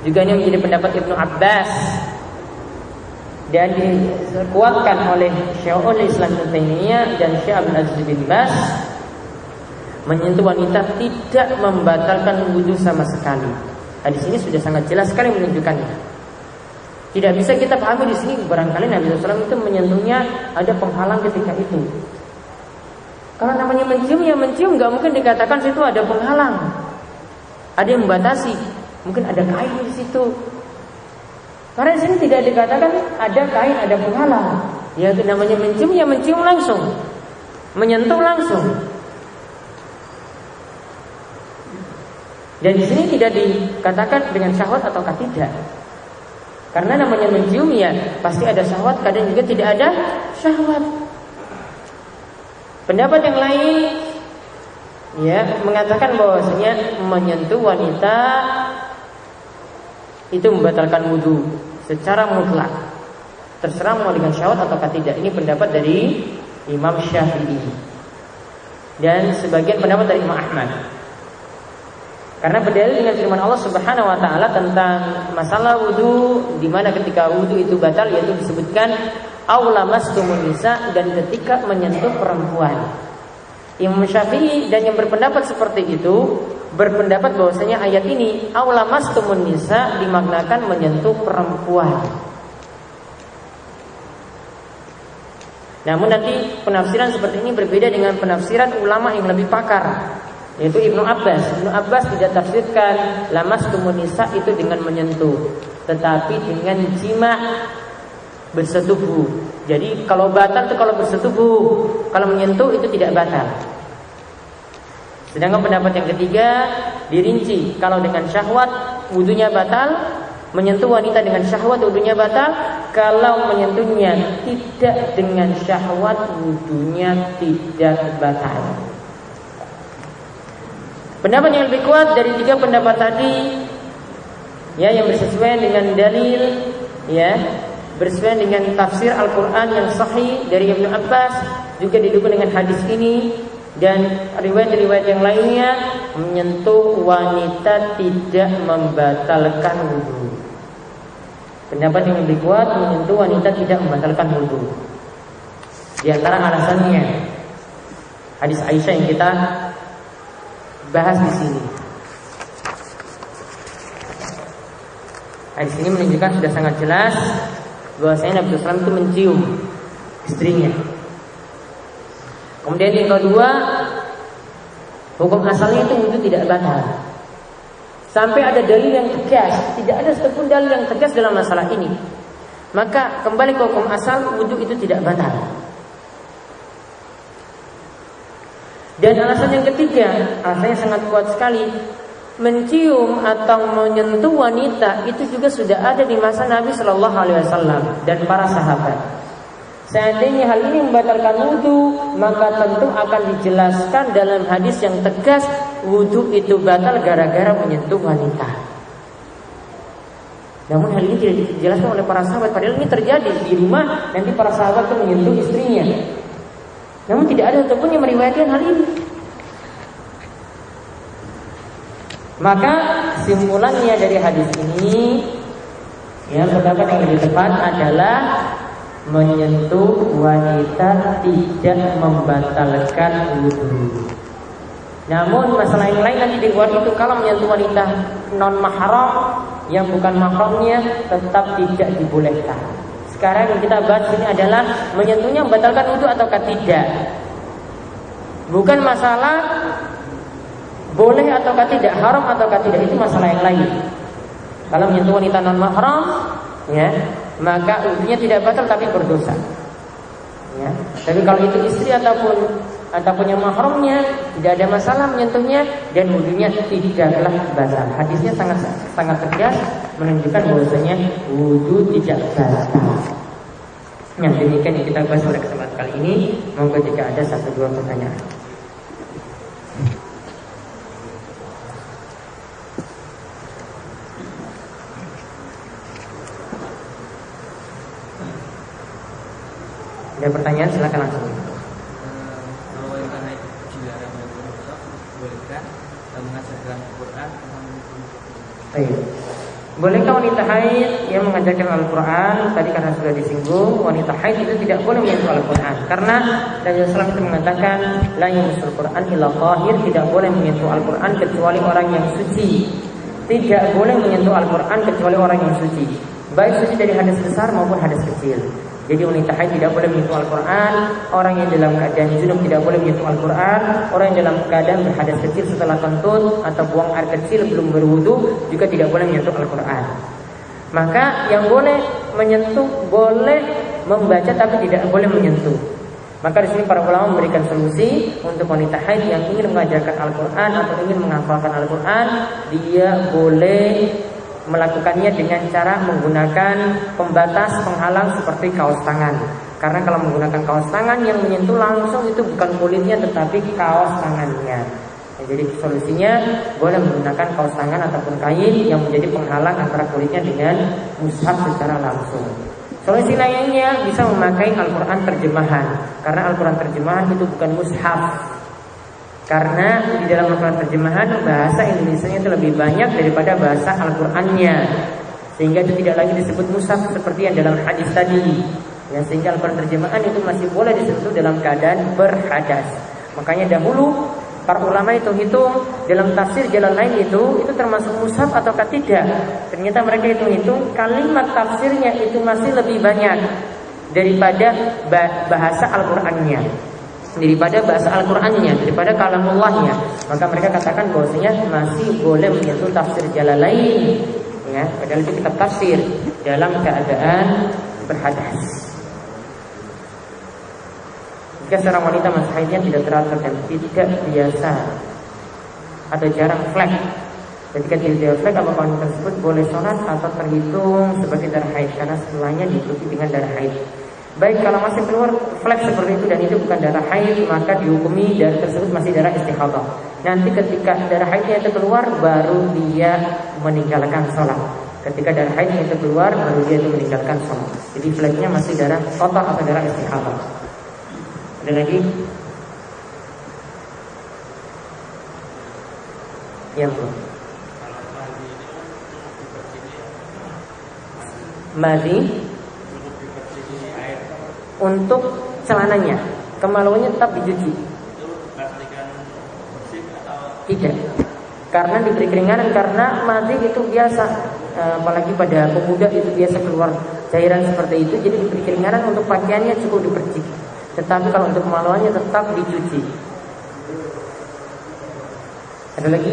A: juga ini menjadi pendapat Ibnu Abbas, dan dikuatkan oleh Syekhul Islam Ibnu Taimiyah dan Syekh Abdul Aziz bin Baz. Menyentuh wanita tidak membatalkan wudu sama sekali. Hadis ini sudah sangat jelas sekali menunjukkannya. Tidak bisa kita pahami di sini barangkali Nabi SAW itu menyentuhnya ada penghalang ketika itu. Kalau namanya mencium, ya mencium, nggak mungkin dikatakan situ ada penghalang, ada yang membatasi. Mungkin ada kain di situ. Karena di sini tidak dikatakan ada kain, ada penghalang. Ya, itu namanya mencium, ya mencium langsung, menyentuh langsung. Dan di sini tidak dikatakan dengan syahwat ataukah tidak. Karena namanya mencium, ya pasti ada syahwat, kadang juga tidak ada syahwat. Pendapat yang lain, ya, mengatakan bahwasanya menyentuh wanita itu membatalkan wudu secara mutlak, terserah mau dengan syahwat ataukah tidak. Ini pendapat dari Imam Syafi'i dan sebagian pendapat dari Imam Ahmad. Karena berdalil dengan firman Allah Subhanahu wa taala tentang masalah wudu, di mana ketika wudu itu batal, yaitu disebutkan aulamastumun nisa, dan ketika menyentuh perempuan. Imam Syafi'i dan yang berpendapat seperti itu berpendapat bahwasanya ayat ini aulamastumun nisa dimaknakan menyentuh perempuan. Namun nanti penafsiran seperti ini berbeda dengan penafsiran ulama yang lebih pakar, yaitu Ibnu Abbas. Ibnu Abbas tidak tafsirkan lamastumun nisa itu dengan menyentuh, tetapi dengan jima, bersetubuh. Jadi kalau batal itu kalau bersetubuh, kalau menyentuh itu tidak batal. Sedangkan pendapat yang ketiga dirinci, kalau dengan syahwat wudunya batal, menyentuh wanita dengan syahwat wudunya batal. Kalau menyentuhnya tidak dengan syahwat wudunya tidak batal. Pendapat yang lebih kuat dari tiga pendapat tadi, ya, yang bersesuaian dengan dalil, ya, bersesuaian dengan tafsir Al-Quran yang sahih dari Ibnu Abbas, juga didukung dengan hadis ini dan riwayat-riwayat yang lainnya, menyentuh wanita tidak membatalkan wudu. Pendapat yang lebih kuat, menyentuh wanita tidak membatalkan wudu. Di antara alasannya hadis Aisyah yang kita bahas di sini. Hadis ini menunjukkan sudah sangat jelas bahwasanya Nabi SAW itu mencium istrinya. Kemudian yang kedua, Hukum asalnya itu wudhu tidak batal. Sampai ada dalil yang tegas, tidak ada satupun dalil yang tegas dalam masalah ini. Maka kembali ke hukum asal, wudhu itu tidak batal. Dan alasan yang ketiga, alasannya sangat kuat sekali. Mencium atau menyentuh wanita itu juga sudah ada di masa Nabi Shallallahu Alaihi Wasallam dan para sahabat. Seandainya hal ini membatalkan wudhu, maka tentu akan dijelaskan dalam hadis yang tegas wudhu itu batal gara-gara menyentuh wanita. Namun hal ini tidak dijelaskan oleh para sahabat. Padahal ini terjadi di rumah, nanti para sahabat itu menyentuh istrinya. Namun tidak ada satupun yang meriwayatkan hal ini. Maka simpulannya dari hadis ini, yang pendapat yang lebih tepat adalah menyentuh wanita tidak membatalkan wudhu. Namun masalah yang lain nanti di luar itu, kalau menyentuh wanita non mahram yang bukan mahramnya tetap tidak dibolehkan. Sekarang yang kita bahas ini adalah menyentuhnya membatalkan wudhu ataukah tidak. Bukan masalah boleh ataukah tidak, haram ataukah tidak, itu masalah yang lain. Kalau menyentuh wanita non mahram, ya, maka wudhunya tidak batal tapi berdosa. Ya. Tapi kalau itu istri ataupun yang mahramnya, tidak ada masalah menyentuhnya dan wudhunya tidaklah batal. Hadisnya sangat tegas menunjukkan bahwasanya wudhu tidak batal. Nah, demikian yang kita bahas pada kesempatan kali ini. Monggo jika ada 1-2 pertanyaan. Ada pertanyaan, silakan langsung.
C: Kalau wanita haid dilarang menyentuh, bolehkah mengajarkan Al-Quran?
A: Baik. Bolehkah wanita haid yang mengajarkan Al-Quran? Tadi karena sudah disinggung, wanita haid itu tidak boleh menyentuh Al-Quran. Karena Nabi SAW itu mengatakan, la yamassul Quran illa tahir, tidak boleh menyentuh Al-Quran kecuali orang yang suci. Tidak boleh menyentuh Al-Quran kecuali orang yang suci, baik suci dari hadas besar maupun hadas kecil. Jadi wanita haid tidak boleh menyentuh Al-Quran. Orang yang dalam keadaan junub tidak boleh menyentuh Al-Quran. Orang yang dalam keadaan berhadas kecil setelah kentut atau buang air kecil belum berwudu juga tidak boleh menyentuh Al-Quran. Maka yang boleh menyentuh boleh membaca tapi tidak boleh menyentuh. Maka di sini para ulama memberikan solusi untuk wanita haid yang ingin mengajarkan Al-Quran atau ingin menghafalkan Al-Quran, dia boleh melakukannya dengan cara menggunakan pembatas penghalang seperti kaos tangan. Karena kalau menggunakan kaos tangan yang menyentuh langsung itu bukan kulitnya tetapi kaos tangannya. Jadi solusinya boleh menggunakan kaos tangan ataupun kain yang menjadi penghalang antara kulitnya dengan mushaf secara langsung. Solusi lainnya bisa memakai Al-Quran terjemahan. Karena Al-Quran terjemahan itu bukan mushaf. Karena di dalam Al-Quran terjemahan bahasa Indonesianya itu lebih banyak daripada bahasa Al-Qurannya, sehingga itu tidak lagi disebut mushaf seperti yang dalam hadis tadi. Ya, sehingga Al-Quran terjemahan itu masih boleh disentuh dalam keadaan berhadas. Makanya dahulu para ulama itu hitung dalam tafsir jalan lain itu termasuk mushaf ataukah tidak. Ternyata mereka hitung kalimat tafsirnya itu masih lebih banyak daripada bahasa Al-Qurannya, daripada bahasa Al-Qurannya, daripada kalamullahnya. Maka mereka katakan bahwasanya masih boleh menyentuh tafsir Jalalain, ya, padahal itu kitab tafsir dalam keadaan berhadas. Jika seorang wanita masa haidnya tidak teratur dan tidak biasa atau jarang flek, ketika tidak flek, apakah wanita tersebut boleh sholat atau terhitung sebagai darah haid karena setelahnya diikuti dengan darah haid? Baik, kalau masih keluar flek seperti itu dan itu bukan darah haid, maka dihukumi darah tersebut masih darah istihadah. Nanti ketika darah haidnya itu keluar, baru dia meninggalkan sholat. Ketika darah haidnya itu keluar, baru dia itu meninggalkan sholat. Jadi fleknya masih darah kotor atau darah istihadah. Ada lagi? Yang belum. Madi untuk celananya, kemaluannya tetap dicuci. Tidak, karena diberi keringanan. Karena madi itu biasa, apalagi pada pemuda itu biasa keluar cairan seperti itu. Jadi diberi keringanan untuk pakaiannya cukup dipercik. Tetapi kalau untuk kemaluannya tetap dicuci. Ada lagi?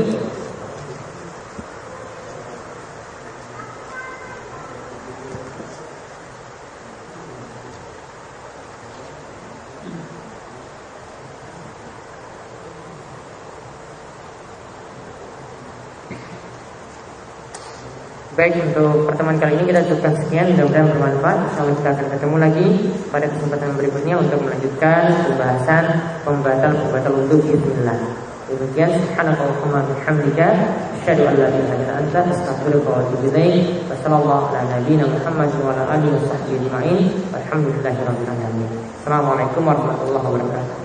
A: Baik, untuk pertemuan kali ini kita cukupkan sekian. Mudah-mudahan bermanfaat. Insyaallah kita akan ketemu lagi pada kesempatan berikutnya untuk melanjutkan pembahasan wudhu bismillah. Demikian, subhanakallahumma bihamdika asyhadu an la ilaha illa anta astaghfiruka wa atubu ilaik. Wassallallahu ala nabiyyina Muhammad wa ala alihi washabbihi ajma'in. Walhamdulillahirabbil alamin. Assalamualaikum warahmatullahi wabarakatuh.